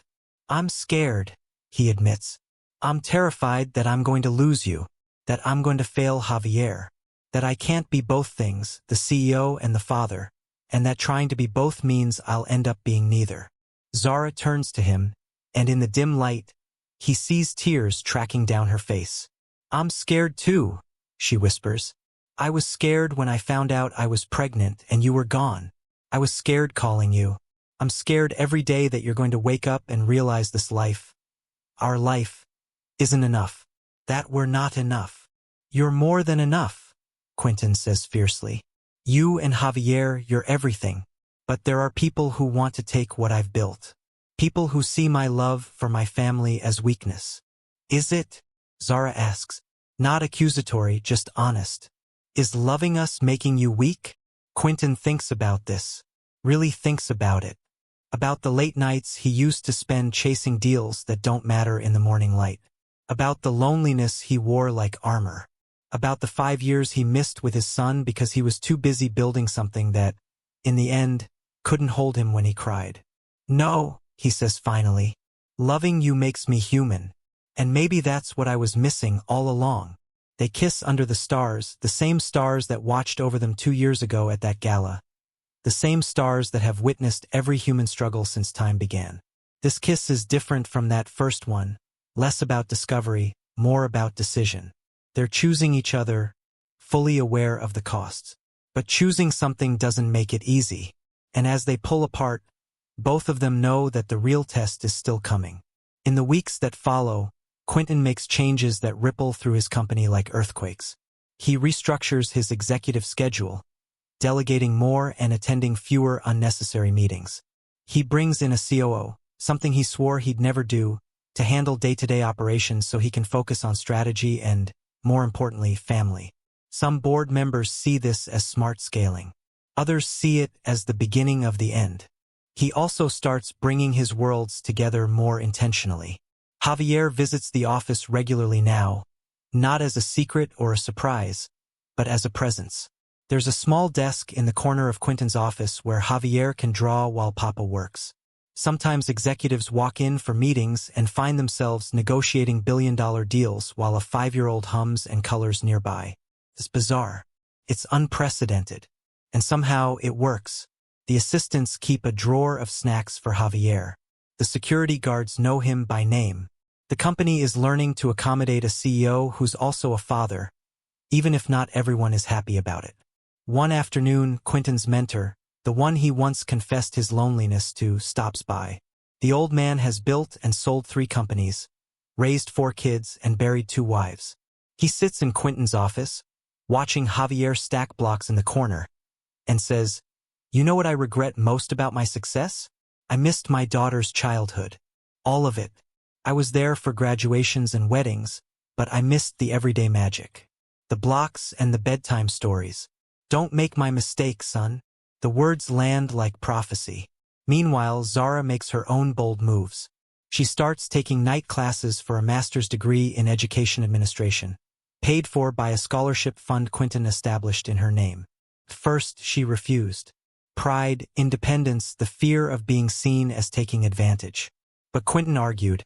"I'm scared," he admits. "I'm terrified that I'm going to lose you, that I'm going to fail Javier, that I can't be both things, the CEO and the father, and that trying to be both means I'll end up being neither." Zara turns to him, and in the dim light, he sees tears tracking down her face. "I'm scared too," she whispers. "I was scared when I found out I was pregnant and you were gone. I was scared calling you. I'm scared every day that you're going to wake up and realize this life, our life, isn't enough. That we're not enough." "You're more than enough," Quentin says fiercely. "You and Javier, you're everything. But there are people who want to take what I've built. People who see my love for my family as weakness." "Is it?" Zara asks. Not accusatory, just honest. "Is loving us making you weak?" Quentin thinks about this. Really thinks about it. About the late nights he used to spend chasing deals that don't matter in the morning light. About the loneliness he wore like armor. About the 5 years he missed with his son because he was too busy building something that, in the end, couldn't hold him when he cried. "No," he says finally. "Loving you makes me human. And maybe that's what I was missing all along." They kiss under the stars, the same stars that watched over them 2 years ago at that gala. The same stars that have witnessed every human struggle since time began. This kiss is different from that first one, less about discovery, more about decision. They're choosing each other, fully aware of the costs. But choosing something doesn't make it easy. And as they pull apart, both of them know that the real test is still coming. In the weeks that follow, Quentin makes changes that ripple through his company like earthquakes. He restructures his executive schedule, delegating more and attending fewer unnecessary meetings. He brings in a COO, something he swore he'd never do, to handle day-to-day operations so he can focus on strategy and, more importantly, family. Some board members see this as smart scaling. Others see it as the beginning of the end. He also starts bringing his worlds together more intentionally. Javier visits the office regularly now, not as a secret or a surprise, but as a presence. There's a small desk in the corner of Quentin's office where Javier can draw while Papa works. Sometimes executives walk in for meetings and find themselves negotiating billion-dollar deals while a 5-year-old hums and colors nearby. It's bizarre. It's unprecedented. And somehow it works. The assistants keep a drawer of snacks for Javier. The security guards know him by name. The company is learning to accommodate a CEO who's also a father, even if not everyone is happy about it. One afternoon, Quentin's mentor, the one he once confessed his loneliness to, stops by. The old man has built and sold 3 companies, raised 4 kids, and buried 2 wives. He sits in Quentin's office, watching Javier stack blocks in the corner, and says, "You know what I regret most about my success? I missed my daughter's childhood. All of it. I was there for graduations and weddings, but I missed the everyday magic. The blocks and the bedtime stories. Don't make my mistake, son." The words land like prophecy. Meanwhile, Zara makes her own bold moves. She starts taking night classes for a master's degree in education administration, paid for by a scholarship fund Quentin established in her name. First, she refused. Pride, independence, the fear of being seen as taking advantage. But Quentin argued,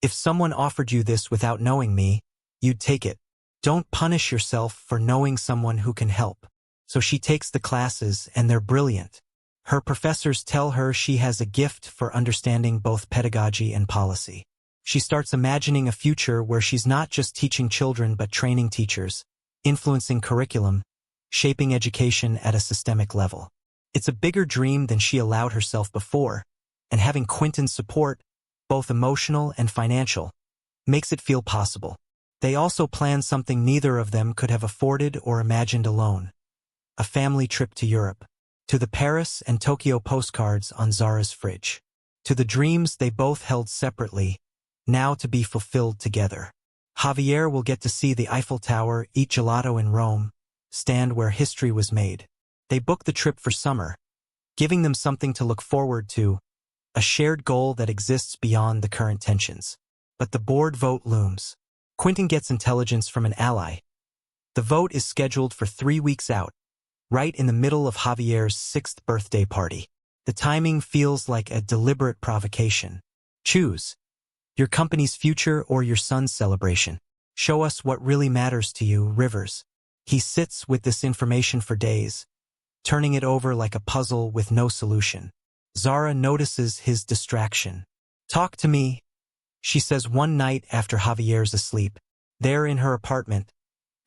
"If someone offered you this without knowing me, you'd take it. Don't punish yourself for knowing someone who can help." So she takes the classes, and they're brilliant. Her professors tell her she has a gift for understanding both pedagogy and policy. She starts imagining a future where she's not just teaching children but training teachers, influencing curriculum, shaping education at a systemic level. It's a bigger dream than she allowed herself before, and having Quentin's support, both emotional and financial, makes it feel possible. They also plan something neither of them could have afforded or imagined alone: a family trip to Europe, to the Paris and Tokyo postcards on Zara's fridge, to the dreams they both held separately, now to be fulfilled together. Javier will get to see the Eiffel Tower, eat gelato in Rome, stand where history was made. They book the trip for summer, giving them something to look forward to, a shared goal that exists beyond the current tensions. But the board vote looms. Quentin gets intelligence from an ally. The vote is scheduled for 3 weeks out, right in the middle of Javier's 6th birthday party. The timing feels like a deliberate provocation. Choose your company's future or your son's celebration. Show us what really matters to you, Rivers. He sits with this information for days, turning it over like a puzzle with no solution. Zara notices his distraction. "Talk to me," she says one night after Javier's asleep. There in her apartment,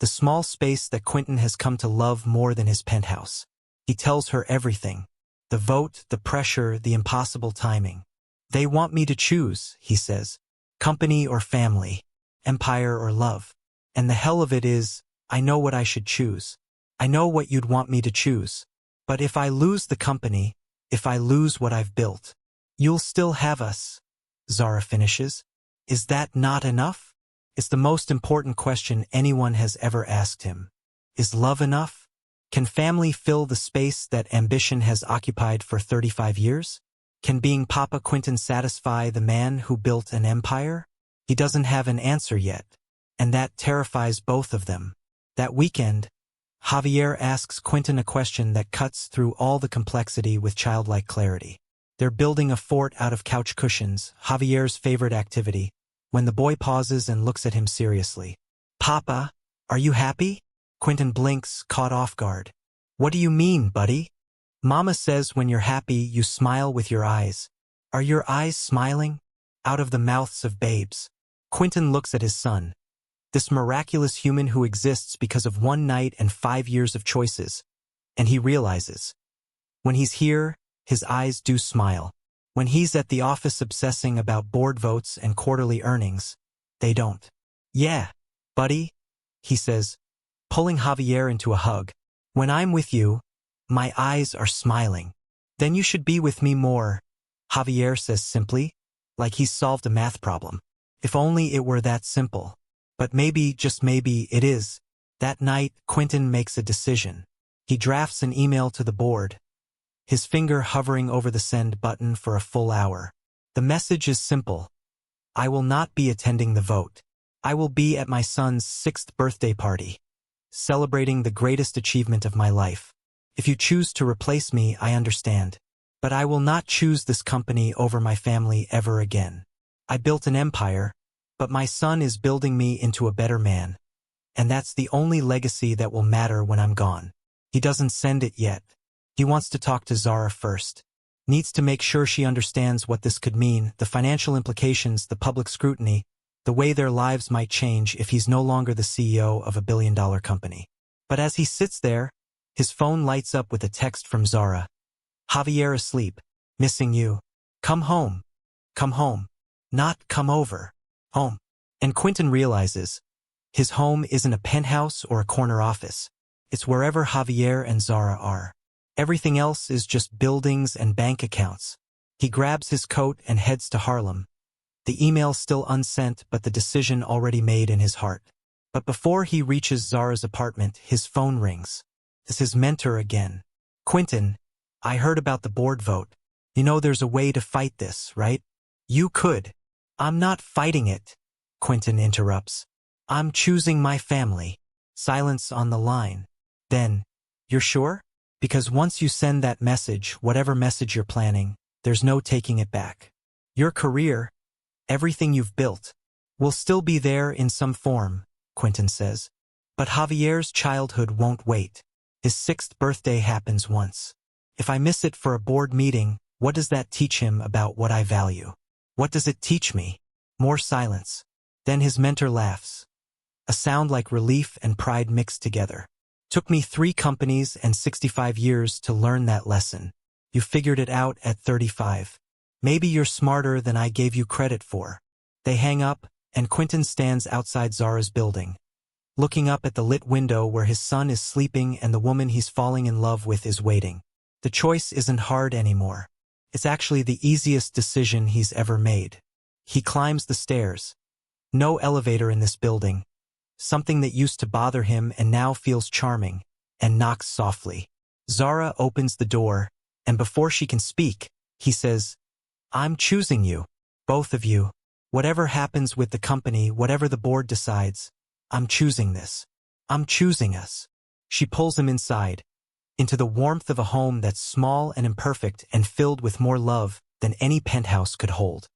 the small space that Quentin has come to love more than his penthouse. He tells her everything: the vote, the pressure, the impossible timing. "They want me to choose," he says. "Company or family, empire or love. And the hell of it is, I know what I should choose. I know what you'd want me to choose. But if I lose the company, if I lose what I've built, you'll still have us," Zara finishes. Is that not enough? It's the most important question anyone has ever asked him. Is love enough? Can family fill the space that ambition has occupied for 35 years? Can being Papa Quentin satisfy the man who built an empire? He doesn't have an answer yet, and that terrifies both of them. That weekend, Javier asks Quentin a question that cuts through all the complexity with childlike clarity. They're building a fort out of couch cushions, Javier's favorite activity, when the boy pauses and looks at him seriously. "Papa, are you happy?" Quentin blinks, caught off guard. "What do you mean, buddy?" "Mama says when you're happy, you smile with your eyes. Are your eyes smiling?" Out of the mouths of babes. Quentin looks at his son, this miraculous human who exists because of one night and 5 years of choices, and he realizes, when he's here, his eyes do smile. When he's at the office obsessing about board votes and quarterly earnings, they don't. "Yeah, buddy," he says, pulling Javier into a hug. "When I'm with you, my eyes are smiling. Then you should be with me more," Javier says simply, like he's solved a math problem. If only it were that simple. But maybe, just maybe, it is. That night, Quentin makes a decision. He drafts an email to the board, his finger hovering over the send button for a full hour. The message is simple. I will not be attending the vote. I will be at my son's 6th birthday party, celebrating the greatest achievement of my life. If you choose to replace me, I understand. But I will not choose this company over my family ever again. I built an empire, but my son is building me into a better man. And that's the only legacy that will matter when I'm gone. He doesn't send it yet. He wants to talk to Zara first. Needs to make sure she understands what this could mean, the financial implications, the public scrutiny, the way their lives might change if he's no longer the CEO of a billion-dollar company. But as he sits there, his phone lights up with a text from Zara. Javier asleep. Missing you. Come home. Come home. Not come over. Home. And Quentin realizes his home isn't a penthouse or a corner office. It's wherever Javier and Zara are. Everything else is just buildings and bank accounts. He grabs his coat and heads to Harlem. The email still unsent, but the decision already made in his heart. But before he reaches Zara's apartment, his phone rings. It's his mentor again. Quentin, I heard about the board vote. You know there's a way to fight this, right? You could. I'm not fighting it, Quentin interrupts. I'm choosing my family. Silence on the line. Then, you're sure? Because once you send that message, whatever message you're planning, there's no taking it back. Your career, everything you've built, will still be there in some form, Quentin says. But Javier's childhood won't wait. His 6th birthday happens once. If I miss it for a board meeting, what does that teach him about what I value? What does it teach me? More silence. Then his mentor laughs. A sound like relief and pride mixed together. Took me 3 companies and 65 years to learn that lesson. You figured it out at 35. Maybe you're smarter than I gave you credit for. They hang up, and Quentin stands outside Zara's building, looking up at the lit window where his son is sleeping and the woman he's falling in love with is waiting. The choice isn't hard anymore. It's actually the easiest decision he's ever made. He climbs the stairs. No elevator in this building. Something that used to bother him and now feels charming, and knocks softly. Zara opens the door, and before she can speak, he says, I'm choosing you, both of you. Whatever happens with the company, whatever the board decides, I'm choosing this. I'm choosing us. She pulls him inside, into the warmth of a home that's small and imperfect and filled with more love than any penthouse could hold.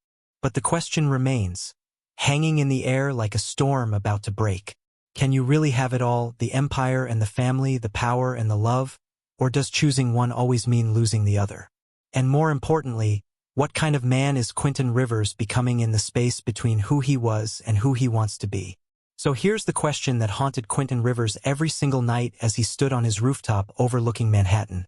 But the question remains, hanging in the air like a storm about to break. Can you really have it all, the empire and the family, the power and the love? Or does choosing one always mean losing the other? And more importantly, what kind of man is Quentin Rivers becoming in the space between who he was and who he wants to be? So here's the question that haunted Quentin Rivers every single night as he stood on his rooftop overlooking Manhattan.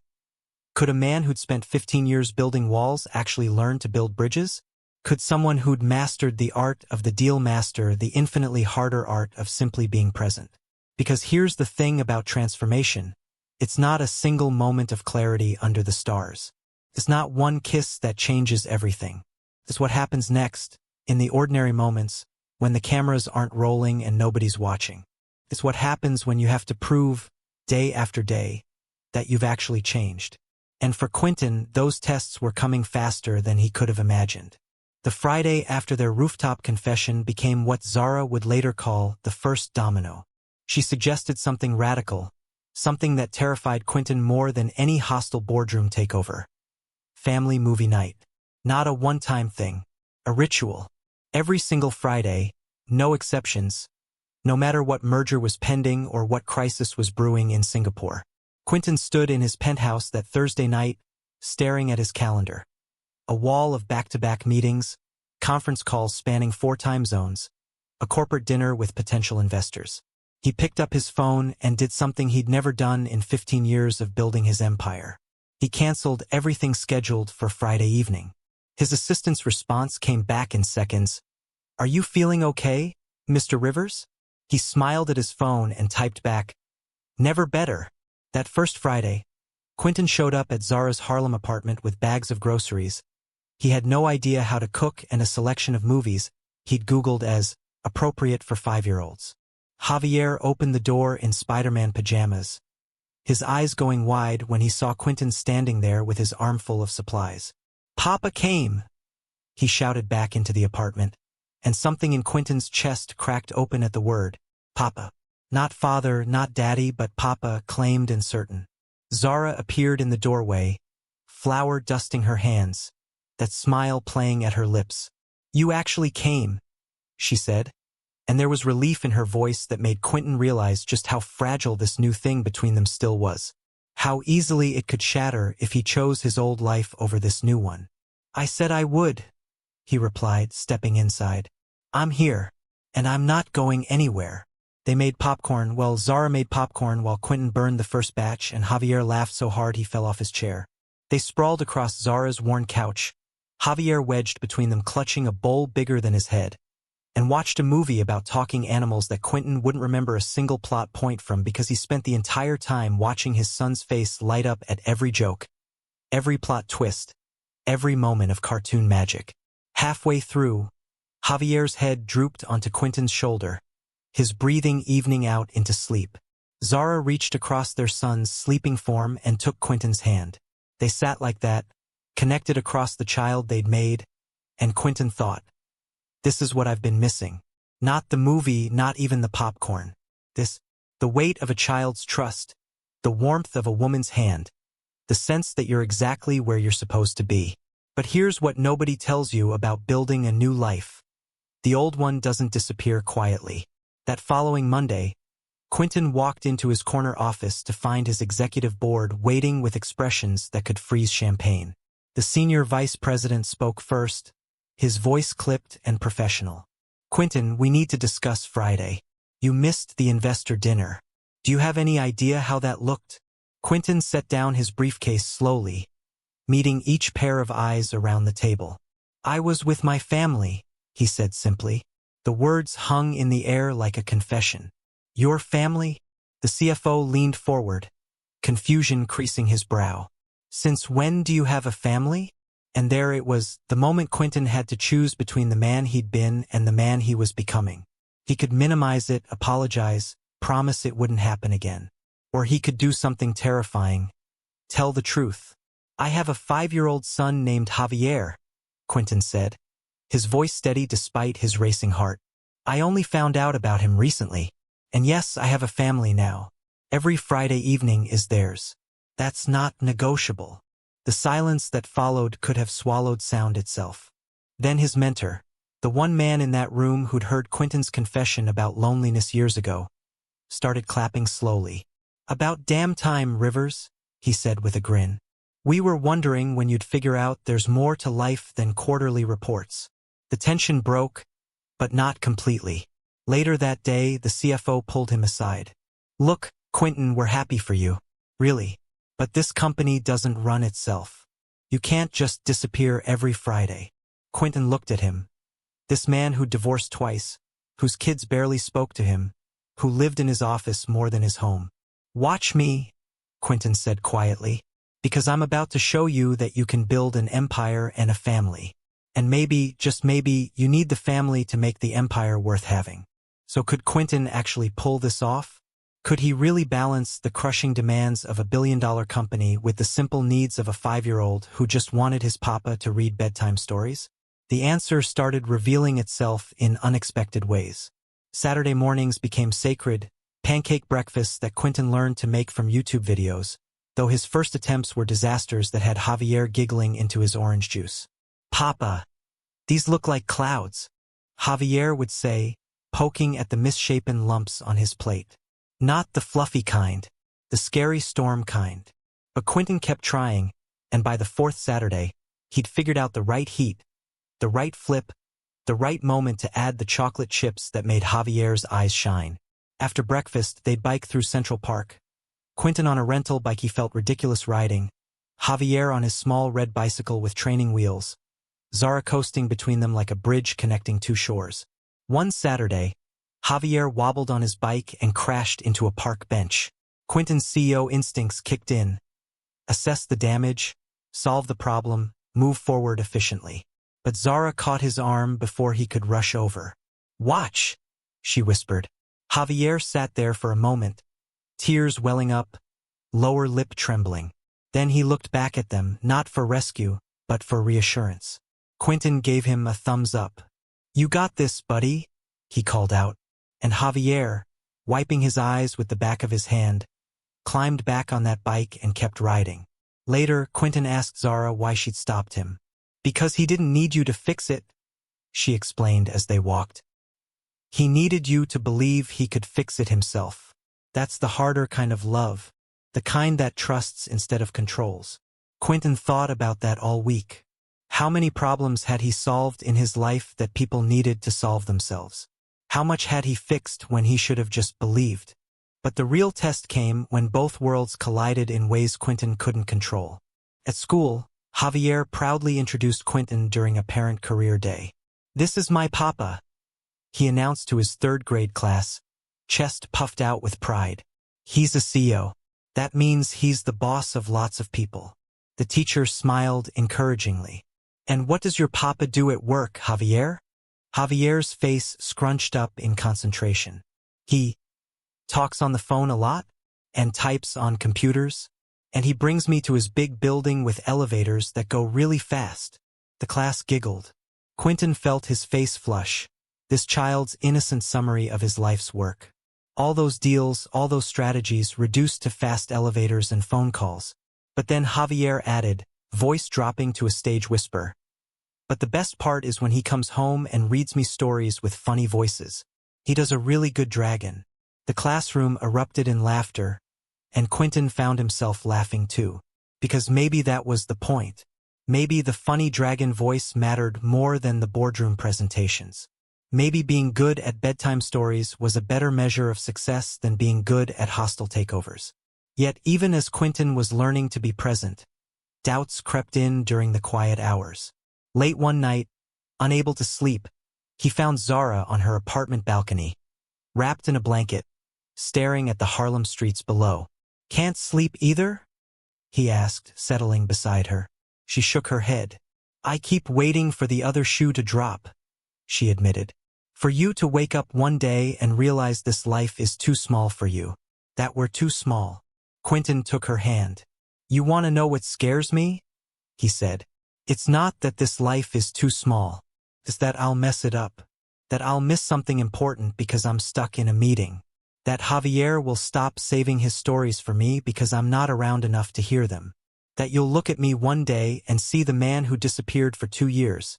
Could a man who'd spent 15 years building walls actually learn to build bridges? Could someone who'd mastered the art of the deal master the infinitely harder art of simply being present? Because here's the thing about transformation. It's not a single moment of clarity under the stars. It's not one kiss that changes everything. It's what happens next, in the ordinary moments, when the cameras aren't rolling and nobody's watching. It's what happens when you have to prove, day after day, that you've actually changed. And for Quentin, those tests were coming faster than he could have imagined. The Friday after their rooftop confession became what Zara would later call the first domino. She suggested something radical, something that terrified Quentin more than any hostile boardroom takeover. Family movie night. Not a one-time thing. A ritual. Every single Friday, no exceptions, no matter what merger was pending or what crisis was brewing in Singapore. Quentin stood in his penthouse that Thursday night, staring at his calendar. A wall of back-to-back meetings, conference calls spanning 4 time zones, a corporate dinner with potential investors. He picked up his phone and did something he'd never done in 15 years of building his empire. He canceled everything scheduled for Friday evening. His assistant's response came back in seconds. Are you feeling okay, Mr. Rivers? He smiled at his phone and typed back, never better. That first Friday, Quentin showed up at Zara's Harlem apartment with bags of groceries. He had no idea how to cook and a selection of movies he'd Googled as appropriate for 5-year-olds. Javier opened the door in Spider-Man pajamas, his eyes going wide when he saw Quentin standing there with his armful of supplies. Papa came, he shouted back into the apartment, and something in Quentin's chest cracked open at the word, Papa. Not father, not daddy, but Papa, claimed and certain. Zara appeared in the doorway, flour dusting her hands, that smile playing at her lips. You actually came, she said, and there was relief in her voice that made Quentin realize just how fragile this new thing between them still was. How easily it could shatter if he chose his old life over this new one. I said I would, he replied, stepping inside. I'm here, and I'm not going anywhere. They made popcorn. Well, Zara made popcorn while Quentin burned the first batch, and Javier laughed so hard he fell off his chair. They sprawled across Zara's worn couch, Javier wedged between them, clutching a bowl bigger than his head, and watched a movie about talking animals that Quentin wouldn't remember a single plot point from because he spent the entire time watching his son's face light up at every joke, every plot twist, every moment of cartoon magic. Halfway through, Javier's head drooped onto Quentin's shoulder, his breathing evening out into sleep. Zara reached across their son's sleeping form and took Quentin's hand. They sat like that, connected across the child they'd made, and Quentin thought, this is what I've been missing. Not the movie, not even the popcorn. The weight of a child's trust, the warmth of a woman's hand, the sense that you're exactly where you're supposed to be. But here's what nobody tells you about building a new life. The old one doesn't disappear quietly. That following Monday, Quentin walked into his corner office to find his executive board waiting with expressions that could freeze champagne. The senior vice president spoke first, his voice clipped and professional. Quentin, we need to discuss Friday. You missed the investor dinner. Do you have any idea how that looked? Quentin set down his briefcase slowly, meeting each pair of eyes around the table. I was with my family, he said simply. The words hung in the air like a confession. Your family? The CFO leaned forward, confusion creasing his brow. Since when do you have a family? And there it was, the moment Quentin had to choose between the man he'd been and the man he was becoming. He could minimize it, apologize, promise it wouldn't happen again. Or he could do something terrifying, tell the truth. I have a 5-year-old son named Javier, Quentin said, his voice steady despite his racing heart. I only found out about him recently. And yes, I have a family now. Every Friday evening is theirs. That's not negotiable. The silence that followed could have swallowed sound itself. Then his mentor, the one man in that room who'd heard Quentin's confession about loneliness years ago, started clapping slowly. About damn time, Rivers, he said with a grin. We were wondering when you'd figure out there's more to life than quarterly reports. The tension broke, but not completely. Later that day, the CFO pulled him aside. Look, Quentin, we're happy for you. Really. But this company doesn't run itself. You can't just disappear every Friday. Quentin looked at him. This man who'd divorced twice, whose kids barely spoke to him, who lived in his office more than his home. Watch me, Quentin said quietly, because I'm about to show you that you can build an empire and a family. And maybe, just maybe, you need the family to make the empire worth having. So could Quentin actually pull this off? Could he really balance the crushing demands of a billion-dollar company with the simple needs of a 5-year-old who just wanted his papa to read bedtime stories? The answer started revealing itself in unexpected ways. Saturday mornings became sacred, pancake breakfasts that Quentin learned to make from YouTube videos, though his first attempts were disasters that had Javier giggling into his orange juice. Papa, these look like clouds, Javier would say, poking at the misshapen lumps on his plate. Not the fluffy kind, the scary storm kind. But Quentin kept trying, and by the 4th Saturday, he'd figured out the right heat, the right flip, the right moment to add the chocolate chips that made Javier's eyes shine. After breakfast, they'd bike through Central Park. Quentin on a rental bike he felt ridiculous riding, Javier on his small red bicycle with training wheels, Zara coasting between them like a bridge connecting two shores. One Saturday, Javier wobbled on his bike and crashed into a park bench. Quentin's CEO instincts kicked in. Assess the damage, solve the problem, move forward efficiently. But Zara caught his arm before he could rush over. Watch, she whispered. Javier sat there for a moment, tears welling up, lower lip trembling. Then he looked back at them, not for rescue, but for reassurance. Quentin gave him a thumbs up. You got this, buddy, he called out. And Javier, wiping his eyes with the back of his hand, climbed back on that bike and kept riding. Later, Quentin asked Zara why she'd stopped him. Because he didn't need you to fix it, she explained as they walked. He needed you to believe he could fix it himself. That's the harder kind of love, the kind that trusts instead of controls. Quentin thought about that all week. How many problems had he solved in his life that people needed to solve themselves? How much had he fixed when he should have just believed? But the real test came when both worlds collided in ways Quentin couldn't control. At school, Javier proudly introduced Quentin during a parent career day. "This is my papa," he announced to his third-grade class, chest puffed out with pride. "He's a CEO. That means he's the boss of lots of people." The teacher smiled encouragingly. "And what does your papa do at work, Javier?" Javier's face scrunched up in concentration. "He talks on the phone a lot, and types on computers, and he brings me to his big building with elevators that go really fast." The class giggled. Quentin felt his face flush, this child's innocent summary of his life's work. All those deals, all those strategies reduced to fast elevators and phone calls. But then Javier added, voice dropping to a stage whisper, "But the best part is when he comes home and reads me stories with funny voices. He does a really good dragon." The classroom erupted in laughter, and Quentin found himself laughing too. Because maybe that was the point. Maybe the funny dragon voice mattered more than the boardroom presentations. Maybe being good at bedtime stories was a better measure of success than being good at hostile takeovers. Yet even as Quentin was learning to be present, doubts crept in during the quiet hours. Late one night, unable to sleep, he found Zara on her apartment balcony, wrapped in a blanket, staring at the Harlem streets below. "Can't sleep either?" he asked, settling beside her. She shook her head. "I keep waiting for the other shoe to drop," she admitted. "For you to wake up one day and realize this life is too small for you. That we're too small." Quentin took her hand. "You want to know what scares me?" he said. "It's not that this life is too small. It's that I'll mess it up. That I'll miss something important because I'm stuck in a meeting. That Javier will stop saving his stories for me because I'm not around enough to hear them. That you'll look at me one day and see the man who disappeared for 2 years,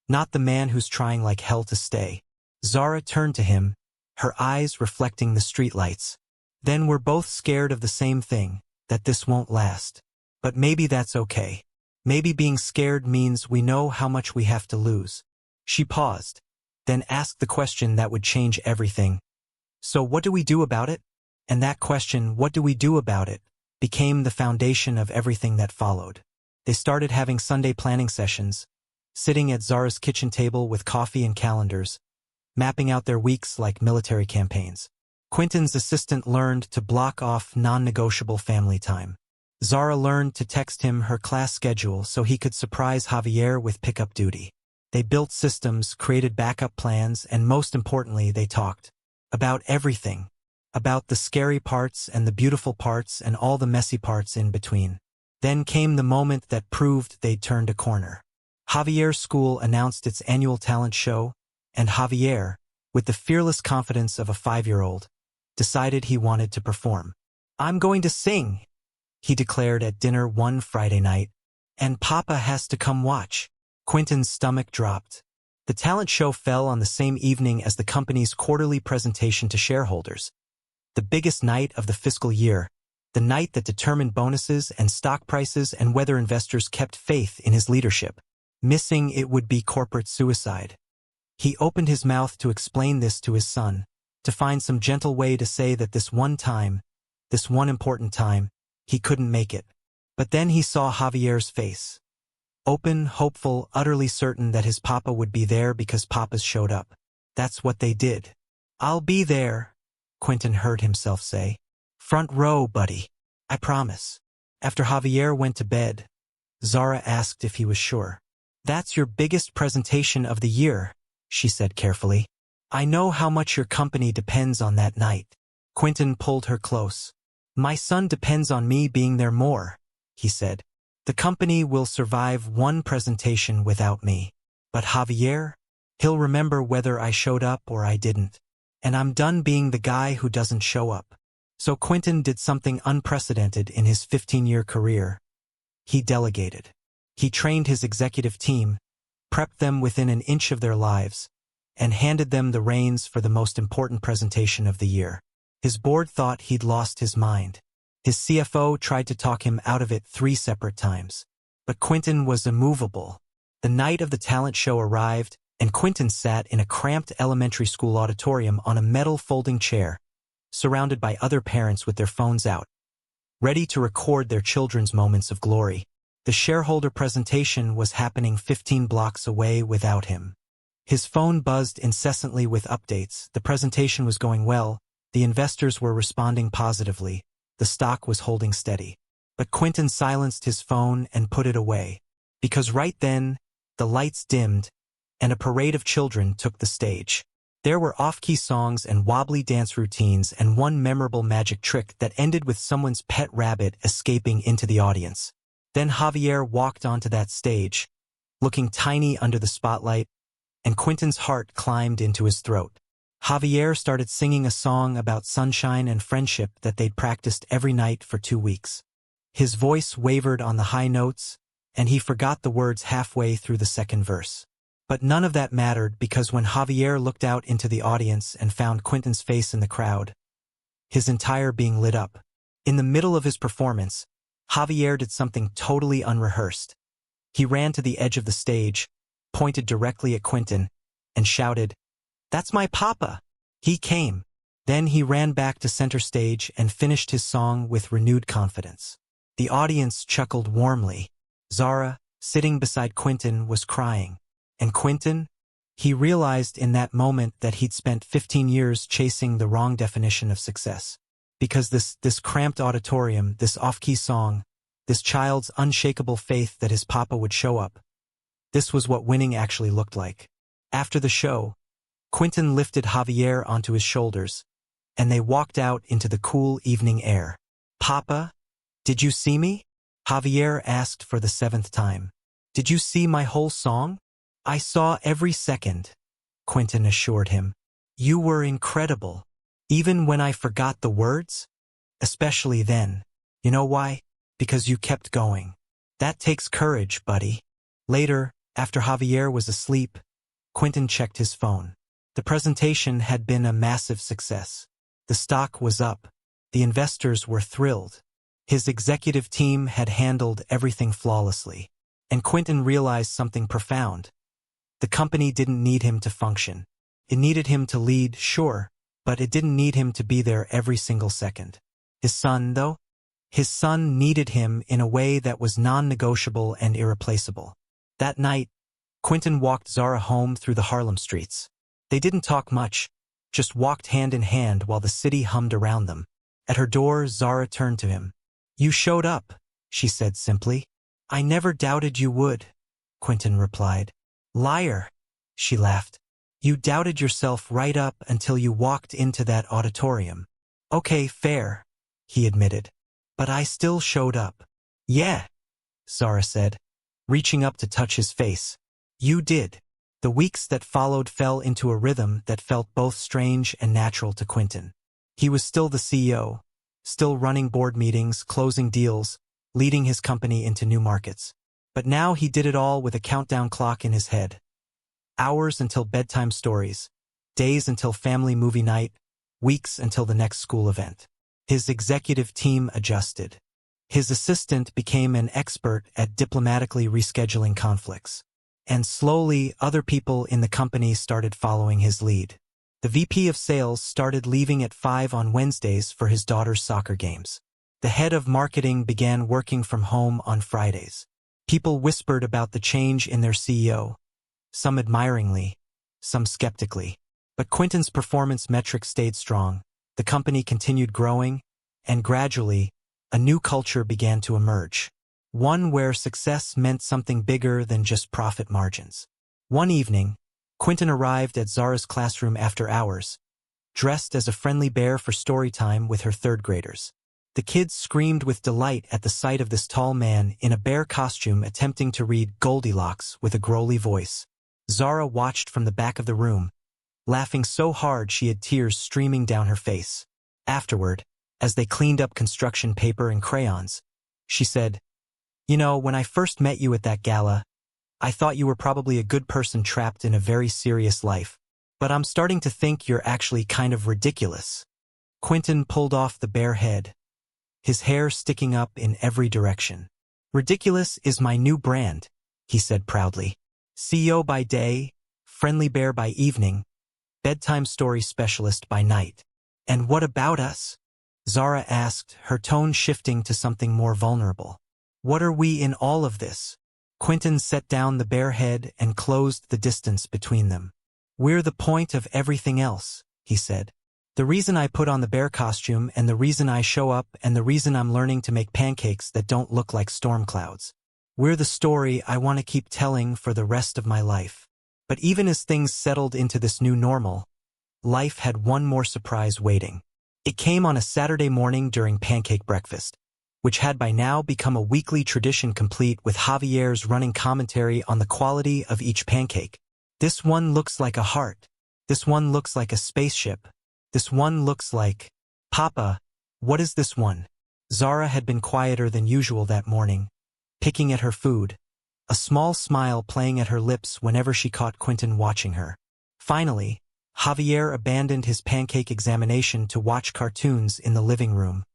not the man who's trying like hell to stay." Zara turned to him, her eyes reflecting the streetlights. "Then we're both scared of the same thing, that this won't last. But maybe that's okay. Maybe being scared means we know how much we have to lose." She paused, then asked the question that would change everything. "So what do we do about it?" And that question, what do we do about it, became the foundation of everything that followed. They started having Sunday planning sessions, sitting at Zara's kitchen table with coffee and calendars, mapping out their weeks like military campaigns. Quentin's assistant learned to block off non-negotiable family time. Zara learned to text him her class schedule so he could surprise Javier with pickup duty. They built systems, created backup plans, and most importantly, they talked. About everything. About the scary parts and the beautiful parts and all the messy parts in between. Then came the moment that proved they'd turned a corner. Javier's school announced its annual talent show, and Javier, with the fearless confidence of a 5-year-old, decided he wanted to perform. "I'm going to sing," he declared at dinner one Friday night, "and Papa has to come watch." Quentin's stomach dropped. The talent show fell on the same evening as the company's quarterly presentation to shareholders. The biggest night of the fiscal year, the night that determined bonuses and stock prices and whether investors kept faith in his leadership. Missing it would be corporate suicide. He opened his mouth to explain this to his son, to find some gentle way to say that this one time, this one important time, he couldn't make it. But then he saw Javier's face. Open, hopeful, utterly certain that his papa would be there because papas showed up. That's what they did. "I'll be there," Quentin heard himself say. "Front row, buddy. I promise." After Javier went to bed, Zara asked if he was sure. "That's your biggest presentation of the year," she said carefully. "I know how much your company depends on that night." Quentin pulled her close. "My son depends on me being there more," he said. "The company will survive one presentation without me. But Javier, he'll remember whether I showed up or I didn't. And I'm done being the guy who doesn't show up." So Quentin did something unprecedented in his 15-year career. He delegated. He trained his executive team, prepped them within an inch of their lives, and handed them the reins for the most important presentation of the year. His board thought he'd lost his mind. His CFO tried to talk him out of it 3 separate times. But Quentin was immovable. The night of the talent show arrived, and Quentin sat in a cramped elementary school auditorium on a metal folding chair, surrounded by other parents with their phones out, ready to record their children's moments of glory. The shareholder presentation was happening 15 blocks away without him. His phone buzzed incessantly with updates. The presentation was going well. The investors were responding positively. The stock was holding steady. But Quentin silenced his phone and put it away. Because right then, the lights dimmed, and a parade of children took the stage. There were off-key songs and wobbly dance routines and one memorable magic trick that ended with someone's pet rabbit escaping into the audience. Then Javier walked onto that stage, looking tiny under the spotlight, and Quentin's heart climbed into his throat. Javier started singing a song about sunshine and friendship that they'd practiced every night for 2 weeks. His voice wavered on the high notes, and he forgot the words halfway through the second verse. But none of that mattered because when Javier looked out into the audience and found Quentin's face in the crowd, his entire being lit up. In the middle of his performance, Javier did something totally unrehearsed. He ran to the edge of the stage, pointed directly at Quentin, and shouted, "That's my papa!" He came. Then he ran back to center stage and finished his song with renewed confidence. The audience chuckled warmly. Zara, sitting beside Quentin, was crying. And Quentin? He realized in that moment that he'd spent 15 years chasing the wrong definition of success. Because this cramped auditorium, this off-key song, this child's unshakable faith that his papa would show up, this was what winning actually looked like. After the show, Quentin lifted Javier onto his shoulders, and they walked out into the cool evening air. "Papa, did you see me?" Javier asked for the 7th time. "Did you see my whole song?" "I saw every second," Quentin assured him. "You were incredible. Even when I forgot the words? Especially then. You know why? Because you kept going. That takes courage, buddy." Later, after Javier was asleep, Quentin checked his phone. The presentation had been a massive success. The stock was up. The investors were thrilled. His executive team had handled everything flawlessly. And Quentin realized something profound. The company didn't need him to function. It needed him to lead, sure, but it didn't need him to be there every single second. His son, though? His son needed him in a way that was non-negotiable and irreplaceable. That night, Quentin walked Zara home through the Harlem streets. They didn't talk much, just walked hand in hand while the city hummed around them. At her door, Zara turned to him. "You showed up," she said simply. "I never doubted you would," Quentin replied. "Liar," she laughed. "You doubted yourself right up until you walked into that auditorium." "Okay, fair," he admitted. "But I still showed up." "Yeah," Zara said, reaching up to touch his face. "You did." The weeks that followed fell into a rhythm that felt both strange and natural to Quentin. He was still the CEO, still running board meetings, closing deals, leading his company into new markets. But now he did it all with a countdown clock in his head. Hours until bedtime stories, days until family movie night, weeks until the next school event. His executive team adjusted. His assistant became an expert at diplomatically rescheduling conflicts. And slowly, other people in the company started following his lead. The VP of sales started leaving at 5 on Wednesdays for his daughter's soccer games. The head of marketing began working from home on Fridays. People whispered about the change in their CEO, some admiringly, some skeptically. But Quentin's performance metrics stayed strong. The company continued growing, and gradually, a new culture began to emerge. One where success meant something bigger than just profit margins. One evening, Quentin arrived at Zara's classroom after hours, dressed as a friendly bear for story time with her 3rd graders. The kids screamed with delight at the sight of this tall man in a bear costume attempting to read Goldilocks with a growly voice. Zara watched from the back of the room, laughing so hard she had tears streaming down her face. Afterward, as they cleaned up construction paper and crayons, she said, "You know, when I first met you at that gala, I thought you were probably a good person trapped in a very serious life. But I'm starting to think you're actually kind of ridiculous." Quentin pulled off the bare head, his hair sticking up in every direction. "Ridiculous is my new brand," he said proudly. "CEO by day, friendly bear by evening, bedtime story specialist by night." "And what about us?" Zara asked, her tone shifting to something more vulnerable. What are we in all of this? Quentin set down the bare head and closed the distance between them. We're the point of everything else, he said. The reason I put on the bear costume and the reason I show up and the reason I'm learning to make pancakes that don't look like storm clouds. We're the story I want to keep telling for the rest of my life. But even as things settled into this new normal, life had one more surprise waiting. It came on a Saturday morning during pancake breakfast, which had by now become a weekly tradition complete with Javier's running commentary on the quality of each pancake. This one looks like a heart. This one looks like a spaceship. This one looks like... Papa, what is this one? Zara had been quieter than usual that morning, picking at her food, a small smile playing at her lips whenever she caught Quentin watching her. Finally, Javier abandoned his pancake examination to watch cartoons in the living room,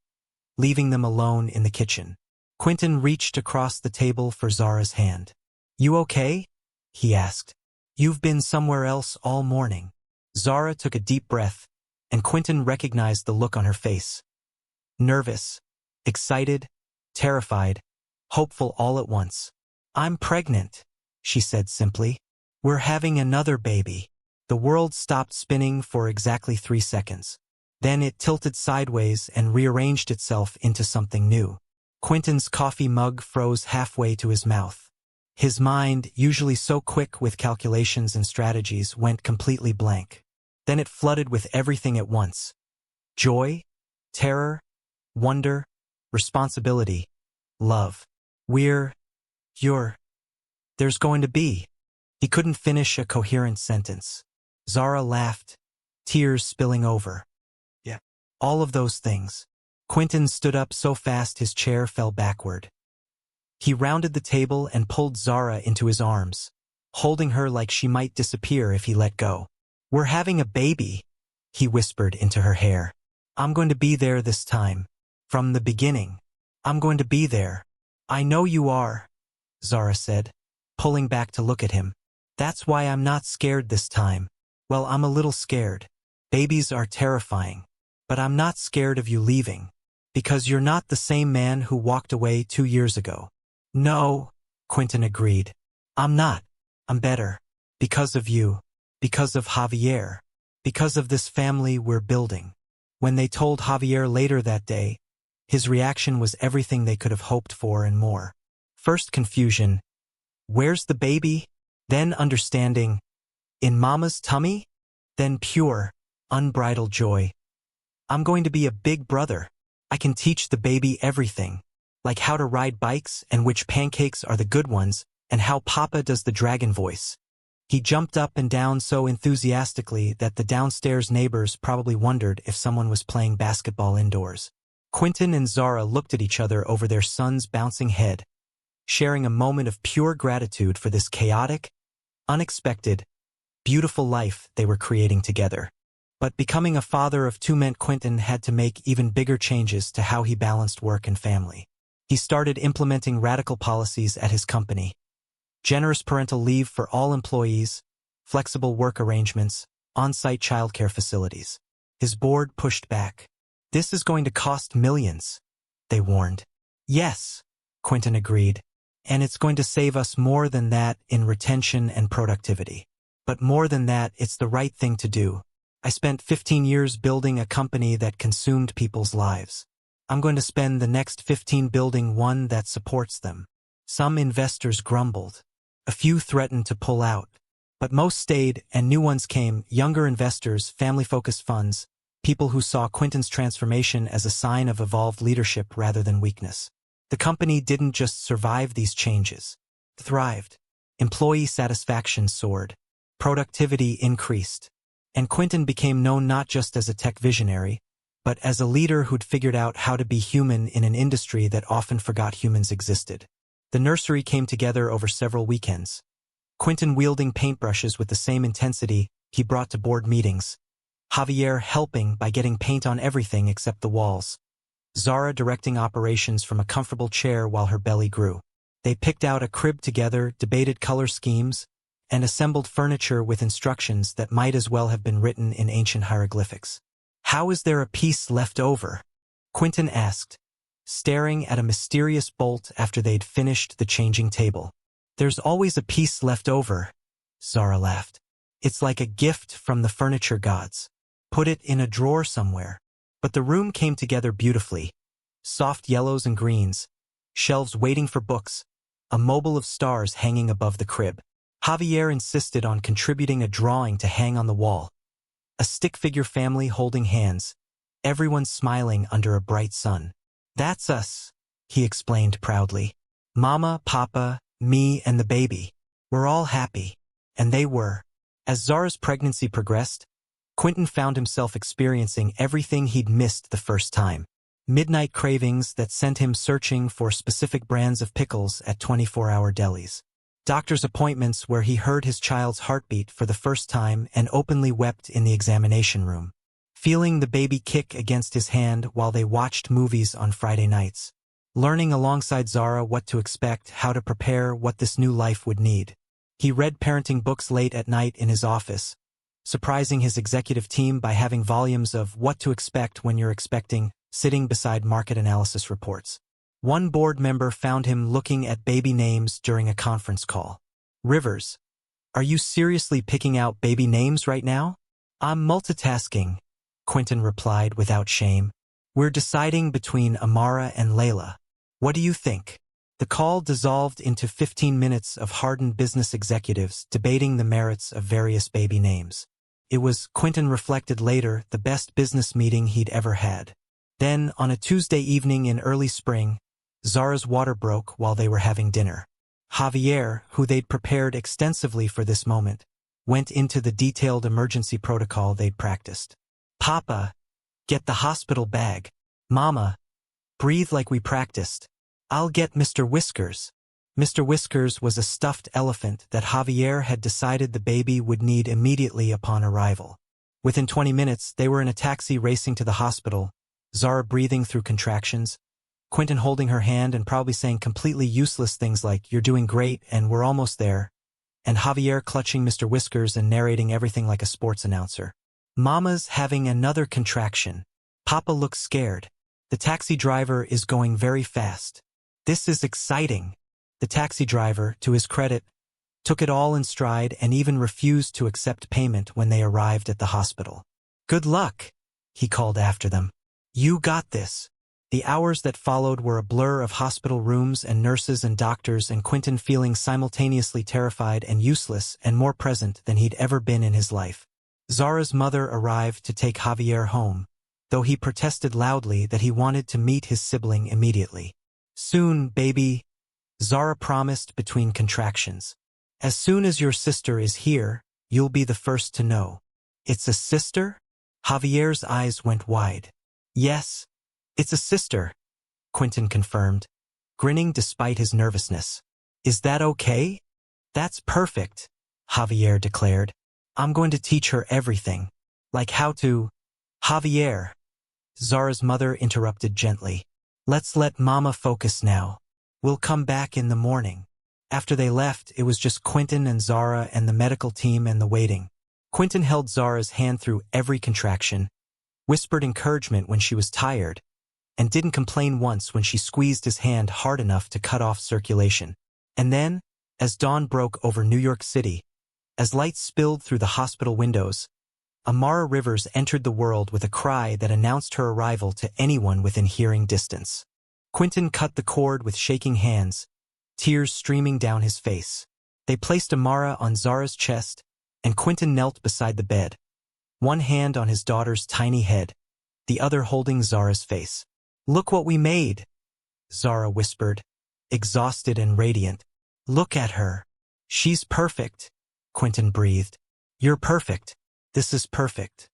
leaving them alone in the kitchen. Quentin reached across the table for Zara's hand. You okay? He asked. You've been somewhere else all morning. Zara took a deep breath, and Quentin recognized the look on her face. Nervous, excited, terrified, hopeful all at once. I'm pregnant, she said simply. We're having another baby. The world stopped spinning for exactly 3 seconds. Then it tilted sideways and rearranged itself into something new. Quentin's coffee mug froze halfway to his mouth. His mind, usually so quick with calculations and strategies, went completely blank. Then it flooded with everything at once. Joy, terror, wonder, responsibility, love. There's going to be. He couldn't finish a coherent sentence. Zara laughed, tears spilling over. Yeah. All of those things. Quentin stood up so fast his chair fell backward. He rounded the table and pulled Zara into his arms, holding her like she might disappear if he let go. We're having a baby, he whispered into her hair. I'm going to be there this time. From the beginning. I'm going to be there. I know you are, Zara said, pulling back to look at him. That's why I'm not scared this time. Well, I'm a little scared. Babies are terrifying. But I'm not scared of you leaving. Because you're not the same man who walked away 2 years ago. No, Quentin agreed. I'm not. I'm better. Because of you. Because of Javier. Because of this family we're building. When they told Javier later that day, his reaction was everything they could have hoped for and more. First confusion. Where's the baby? Then understanding. In Mama's tummy? Then pure, unbridled joy. I'm going to be a big brother. I can teach the baby everything. Like how to ride bikes and which pancakes are the good ones, and how Papa does the dragon voice. He jumped up and down so enthusiastically that the downstairs neighbors probably wondered if someone was playing basketball indoors. Quentin and Zara looked at each other over their son's bouncing head, sharing a moment of pure gratitude for this chaotic, unexpected, beautiful life they were creating together. But becoming a father of two meant Quentin had to make even bigger changes to how he balanced work and family. He started implementing radical policies at his company. Generous parental leave for all employees, flexible work arrangements, on-site childcare facilities. His board pushed back. This is going to cost millions, they warned. Yes, Quentin agreed. And it's going to save us more than that in retention and productivity. But more than that, it's the right thing to do. I spent 15 years building a company that consumed people's lives. I'm going to spend the next 15 building one that supports them. Some investors grumbled. A few threatened to pull out. But most stayed, and new ones came, younger investors, family-focused funds, people who saw Quentin's transformation as a sign of evolved leadership rather than weakness. The company didn't just survive these changes. It thrived. Employee satisfaction soared. Productivity increased. And Quentin became known not just as a tech visionary, but as a leader who'd figured out how to be human in an industry that often forgot humans existed. The nursery came together over several weekends. Quentin wielding paintbrushes with the same intensity he brought to board meetings. Javier helping by getting paint on everything except the walls. Zara directing operations from a comfortable chair while her belly grew. They picked out a crib together, debated color schemes, and assembled furniture with instructions that might as well have been written in ancient hieroglyphics. How is there a piece left over? Quentin asked, staring at a mysterious bolt after they'd finished the changing table. "There's always a piece left over," Zara laughed. "It's like a gift from the furniture gods. Put it in a drawer somewhere." But the room came together beautifully. Soft yellows and greens, shelves waiting for books, a mobile of stars hanging above the crib. Javier insisted on contributing a drawing to hang on the wall. A stick-figure family holding hands, everyone smiling under a bright sun. "That's us," he explained proudly. "Mama, Papa, me, and the baby. We're all happy." And they were. As Zara's pregnancy progressed, Quentin found himself experiencing everything he'd missed the first time. Midnight cravings that sent him searching for specific brands of pickles at 24-hour delis. Doctor's appointments where he heard his child's heartbeat for the first time and openly wept in the examination room. Feeling the baby kick against his hand while they watched movies on Friday nights. Learning alongside Zara what to expect, how to prepare, what this new life would need. He read parenting books late at night in his office, surprising his executive team by having volumes of What to Expect When You're Expecting sitting beside market analysis reports. One board member found him looking at baby names during a conference call. "Rivers, are you seriously picking out baby names right now?" "I'm multitasking," Quentin replied without shame. "We're deciding between Amara and Layla. What do you think?" The call dissolved into 15 minutes of hardened business executives debating the merits of various baby names. It was, Quentin reflected later, the best business meeting he'd ever had. Then, on a Tuesday evening in early spring, Zara's water broke while they were having dinner. Javier, who they'd prepared extensively for this moment, went into the detailed emergency protocol they'd practiced. "Papa, get the hospital bag. Mama, breathe like we practiced. I'll get Mr. Whiskers." Mr. Whiskers was a stuffed elephant that Javier had decided the baby would need immediately upon arrival. Within 20 minutes, they were in a taxi racing to the hospital, Zara breathing through contractions, Quentin holding her hand and probably saying completely useless things like, "You're doing great and we're almost there," and Javier clutching Mr. Whiskers and narrating everything like a sports announcer. "Mama's having another contraction. Papa looks scared. The taxi driver is going very fast. This is exciting." The taxi driver, to his credit, took it all in stride and even refused to accept payment when they arrived at the hospital. "Good luck," he called after them. "You got this." The hours that followed were a blur of hospital rooms and nurses and doctors, and Quentin feeling simultaneously terrified and useless and more present than he'd ever been in his life. Zara's mother arrived to take Javier home, though he protested loudly that he wanted to meet his sibling immediately. "Soon, baby," Zara promised between contractions. "As soon as your sister is here, you'll be the first to know." "It's a sister?" Javier's eyes went wide. "Yes, it's a sister," Quentin confirmed, grinning despite his nervousness. "Is that okay?" "That's perfect," Javier declared. "I'm going to teach her everything. Like how to—" "Javier," Zara's mother interrupted gently. "Let's let Mama focus now. We'll come back in the morning." After they left, it was just Quentin and Zara and the medical team and the waiting. Quentin held Zara's hand through every contraction, whispered encouragement when she was tired, and didn't complain once when she squeezed his hand hard enough to cut off circulation. And then, as dawn broke over New York City, as light spilled through the hospital windows, Amara Rivers entered the world with a cry that announced her arrival to anyone within hearing distance. Quentin cut the cord with shaking hands, tears streaming down his face. They placed Amara on Zara's chest, and Quentin knelt beside the bed, one hand on his daughter's tiny head, the other holding Zara's face. "Look what we made," Zara whispered, exhausted and radiant. "Look at her. She's perfect," Quentin breathed. "You're perfect. This is perfect."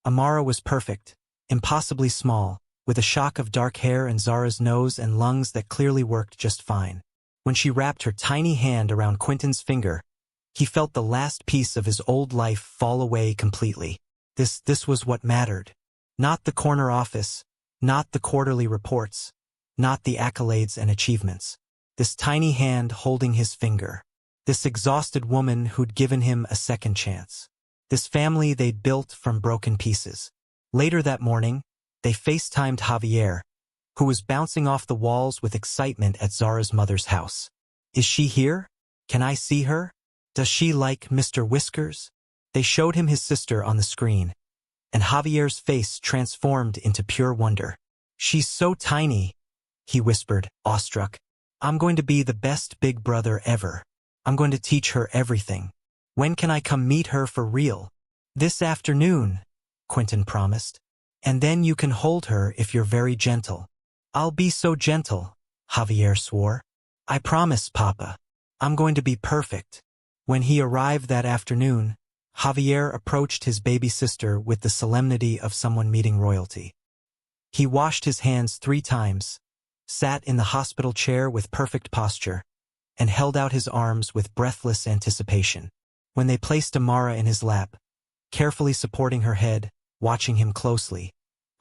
Amara was perfect, impossibly small, with a shock of dark hair and Zara's nose and lungs that clearly worked just fine. When she wrapped her tiny hand around Quentin's finger, he felt the last piece of his old life fall away completely. This was what mattered. Not the corner office, not the quarterly reports, not the accolades and achievements. This tiny hand holding his finger. This exhausted woman who'd given him a second chance. This family they'd built from broken pieces. Later that morning, they FaceTimed Javier, who was bouncing off the walls with excitement at Zara's mother's house. Is she here? Can I see her? Does she like Mr. Whiskers? They showed him his sister on the screen, and Javier's face transformed into pure wonder. She's so tiny, he whispered, awestruck. I'm going to be the best big brother ever. I'm going to teach her everything. When can I come meet her for real? This afternoon, Quentin promised. And then you can hold her if you're very gentle. I'll be so gentle, Javier swore. I promise, Papa. I'm going to be perfect. When he arrived that afternoon, Javier approached his baby sister with the solemnity of someone meeting royalty. He washed his hands 3 times, sat in the hospital chair with perfect posture, and held out his arms with breathless anticipation. When they placed Amara in his lap, carefully supporting her head, watching him closely,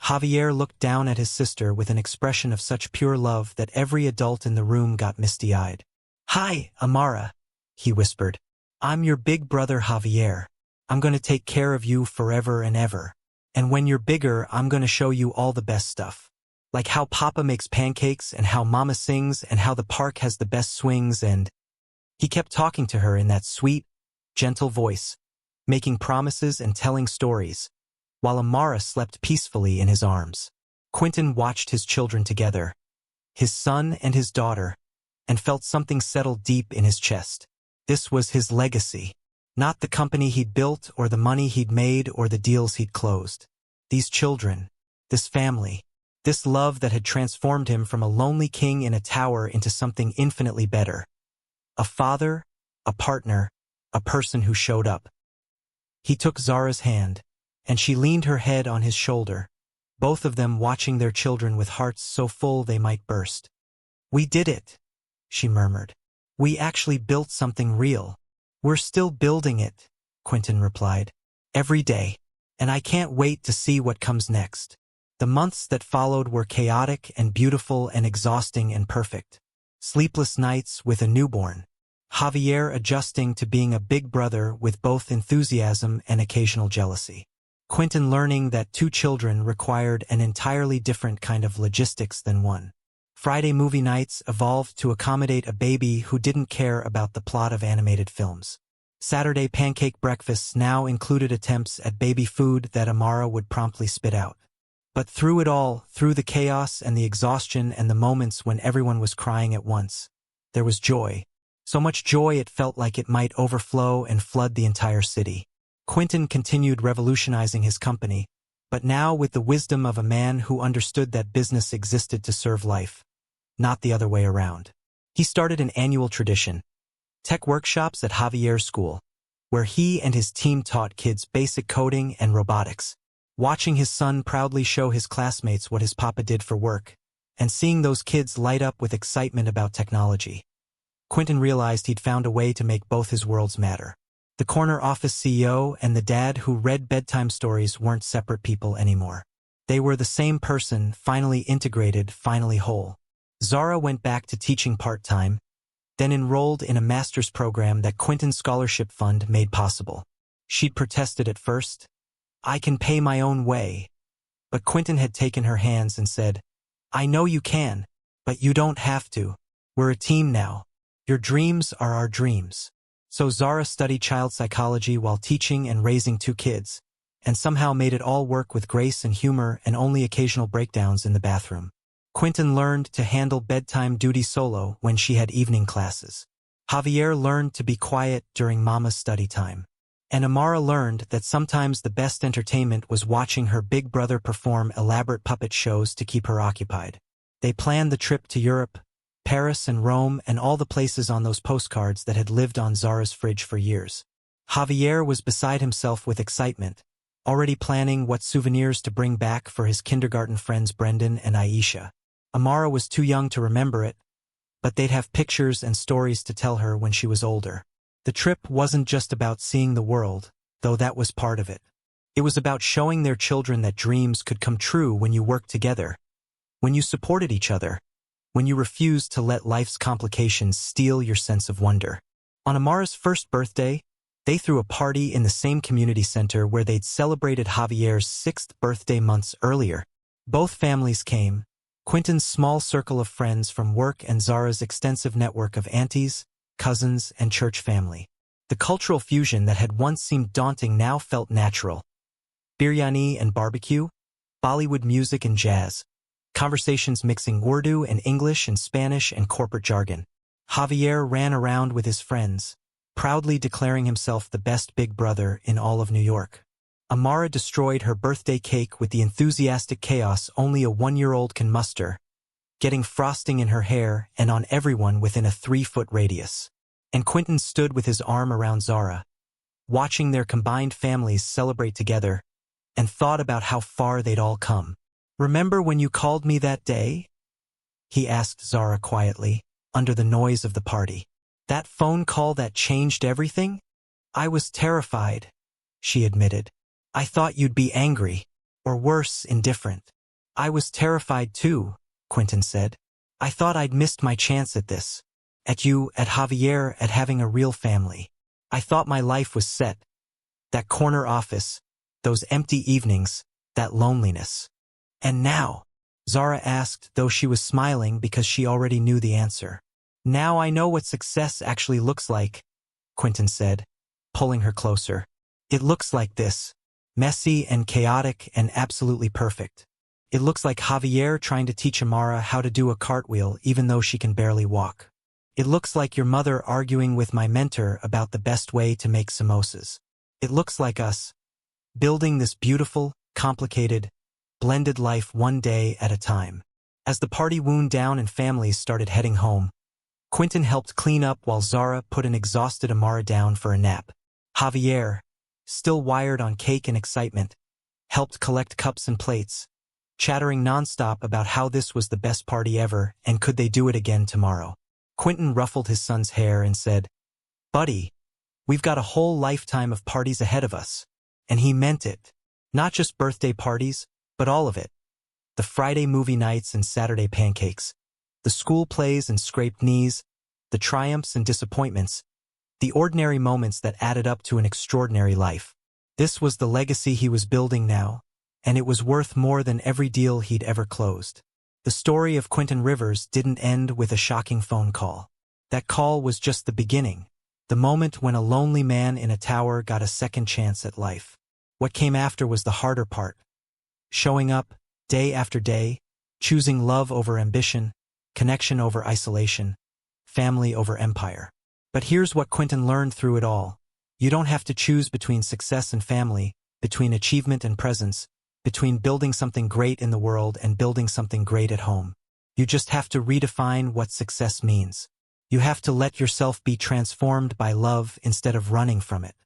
Javier looked down at his sister with an expression of such pure love that every adult in the room got misty-eyed. Hi, Amara, he whispered. I'm your big brother Javier. I'm going to take care of you forever and ever. And when you're bigger, I'm going to show you all the best stuff. Like how Papa makes pancakes and how Mama sings and how the park has the best swings and... He kept talking to her in that sweet, gentle voice, making promises and telling stories, while Amara slept peacefully in his arms. Quentin watched his children together, his son and his daughter, and felt something settle deep in his chest. This was his legacy. Not the company he'd built or the money he'd made or the deals he'd closed. These children, this family, this love that had transformed him from a lonely king in a tower into something infinitely better. A father, a partner, a person who showed up. He took Zara's hand, and she leaned her head on his shoulder, both of them watching their children with hearts so full they might burst. We did it, she murmured. We actually built something real. We're still building it, Quentin replied. Every day. And I can't wait to see what comes next. The months that followed were chaotic and beautiful and exhausting and perfect. Sleepless nights with a newborn. Javier adjusting to being a big brother with both enthusiasm and occasional jealousy. Quentin learning that 2 children required an entirely different kind of logistics than one. Friday movie nights evolved to accommodate a baby who didn't care about the plot of animated films. Saturday pancake breakfasts now included attempts at baby food that Amara would promptly spit out. But through it all, through the chaos and the exhaustion and the moments when everyone was crying at once, there was joy. So much joy it felt like it might overflow and flood the entire city. Quentin continued revolutionizing his company, but now with the wisdom of a man who understood that business existed to serve life, not the other way around. He started an annual tradition, tech workshops at Javier's school, where he and his team taught kids basic coding and robotics. Watching his son proudly show his classmates what his papa did for work, and seeing those kids light up with excitement about technology, Quentin realized he'd found a way to make both his worlds matter. The corner office CEO and the dad who read bedtime stories weren't separate people anymore. They were the same person, finally integrated, finally whole. Zara went back to teaching part-time, then enrolled in a master's program that Quentin's scholarship fund made possible. She'd protested at first. I can pay my own way. But Quentin had taken her hands and said, I know you can, but you don't have to. We're a team now. Your dreams are our dreams. So Zara studied child psychology while teaching and raising 2 kids, and somehow made it all work with grace and humor and only occasional breakdowns in the bathroom. Quentin learned to handle bedtime duty solo when she had evening classes. Javier learned to be quiet during Mama's study time. And Amara learned that sometimes the best entertainment was watching her big brother perform elaborate puppet shows to keep her occupied. They planned the trip to Europe, Paris and Rome and all the places on those postcards that had lived on Zara's fridge for years. Javier was beside himself with excitement, already planning what souvenirs to bring back for his kindergarten friends Brendan and Aisha. Amara was too young to remember it, but they'd have pictures and stories to tell her when she was older. The trip wasn't just about seeing the world, though that was part of it. It was about showing their children that dreams could come true when you worked together, when you supported each other, when you refused to let life's complications steal your sense of wonder. On Amara's first birthday, they threw a party in the same community center where they'd celebrated Javier's 6th birthday months earlier. Both families came, Quentin's small circle of friends from work and Zara's extensive network of aunties, cousins, and church family. The cultural fusion that had once seemed daunting now felt natural. Biryani and barbecue, Bollywood music and jazz, conversations mixing Urdu and English and Spanish and corporate jargon. Javier ran around with his friends, proudly declaring himself the best big brother in all of New York. Amara destroyed her birthday cake with the enthusiastic chaos only a 1-year-old can muster, getting frosting in her hair and on everyone within a 3-foot radius. And Quentin stood with his arm around Zara, watching their combined families celebrate together, and thought about how far they'd all come. "Remember when you called me that day?" he asked Zara quietly, under the noise of the party. "That phone call that changed everything?" "I was terrified," she admitted. "I thought you'd be angry, or worse, indifferent." "I was terrified too," Quentin said. "I thought I'd missed my chance at this. At you, at Javier, at having a real family. I thought my life was set. That corner office, those empty evenings, that loneliness." "And now?" Zara asked, though she was smiling because she already knew the answer. "Now I know what success actually looks like," Quentin said, pulling her closer. "It looks like this, messy and chaotic and absolutely perfect. It looks like Javier trying to teach Amara how to do a cartwheel even though she can barely walk. It looks like your mother arguing with my mentor about the best way to make samosas. It looks like us building this beautiful, complicated, blended life one day at a time." As the party wound down and families started heading home, Quentin helped clean up while Zara put an exhausted Amara down for a nap. Javier, still wired on cake and excitement, helped collect cups and plates, chattering nonstop about how this was the best party ever and could they do it again tomorrow. Quentin ruffled his son's hair and said, "Buddy, we've got a whole lifetime of parties ahead of us." And he meant it. Not just birthday parties, but all of it. The Friday movie nights and Saturday pancakes, the school plays and scraped knees, the triumphs and disappointments, the ordinary moments that added up to an extraordinary life. This was the legacy he was building now, and it was worth more than every deal he'd ever closed. The story of Quentin Rivers didn't end with a shocking phone call. That call was just the beginning, the moment when a lonely man in a tower got a second chance at life. What came after was the harder part. Showing up, day after day, choosing love over ambition, connection over isolation, family over empire. But here's what Quentin learned through it all. You don't have to choose between success and family, between achievement and presence, between building something great in the world and building something great at home. You just have to redefine what success means. You have to let yourself be transformed by love instead of running from it.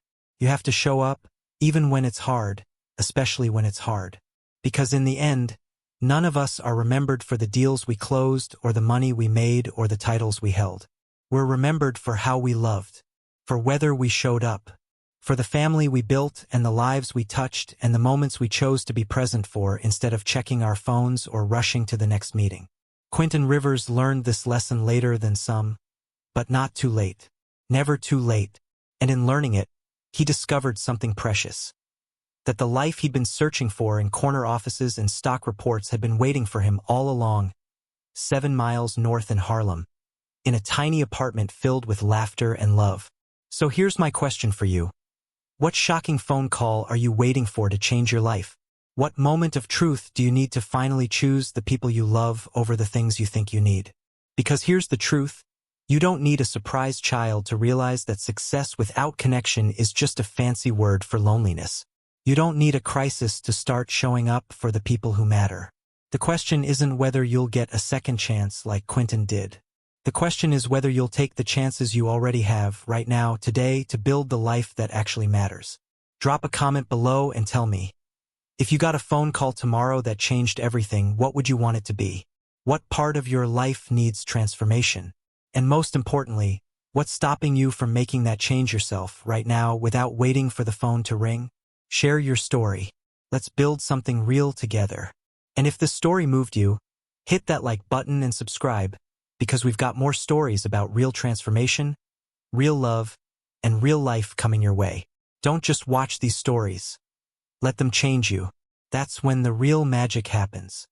You have to show up, even when it's hard, especially when it's hard. Because in the end, none of us are remembered for the deals we closed or the money we made or the titles we held. We're remembered for how we loved, for whether we showed up, for the family we built and the lives we touched and the moments we chose to be present for instead of checking our phones or rushing to the next meeting. Quentin Rivers learned this lesson later than some, but not too late. Never too late. And in learning it, he discovered something precious. That the life he'd been searching for in corner offices and stock reports had been waiting for him all along, 7 miles north in Harlem, in a tiny apartment filled with laughter and love. So here's my question for you. What shocking phone call are you waiting for to change your life? What moment of truth do you need to finally choose the people you love over the things you think you need? Because here's the truth. You don't need a surprised child to realize that success without connection is just a fancy word for loneliness. You don't need a crisis to start showing up for the people who matter. The question isn't whether you'll get a second chance like Quentin did. The question is whether you'll take the chances you already have right now, today, to build the life that actually matters. Drop a comment below and tell me. If you got a phone call tomorrow that changed everything, what would you want it to be? What part of your life needs transformation? And most importantly, what's stopping you from making that change yourself right now without waiting for the phone to ring? Share your story. Let's build something real together. And if this story moved you, hit that like button and subscribe, because we've got more stories about real transformation, real love, and real life coming your way. Don't just watch these stories. Let them change you. That's when the real magic happens.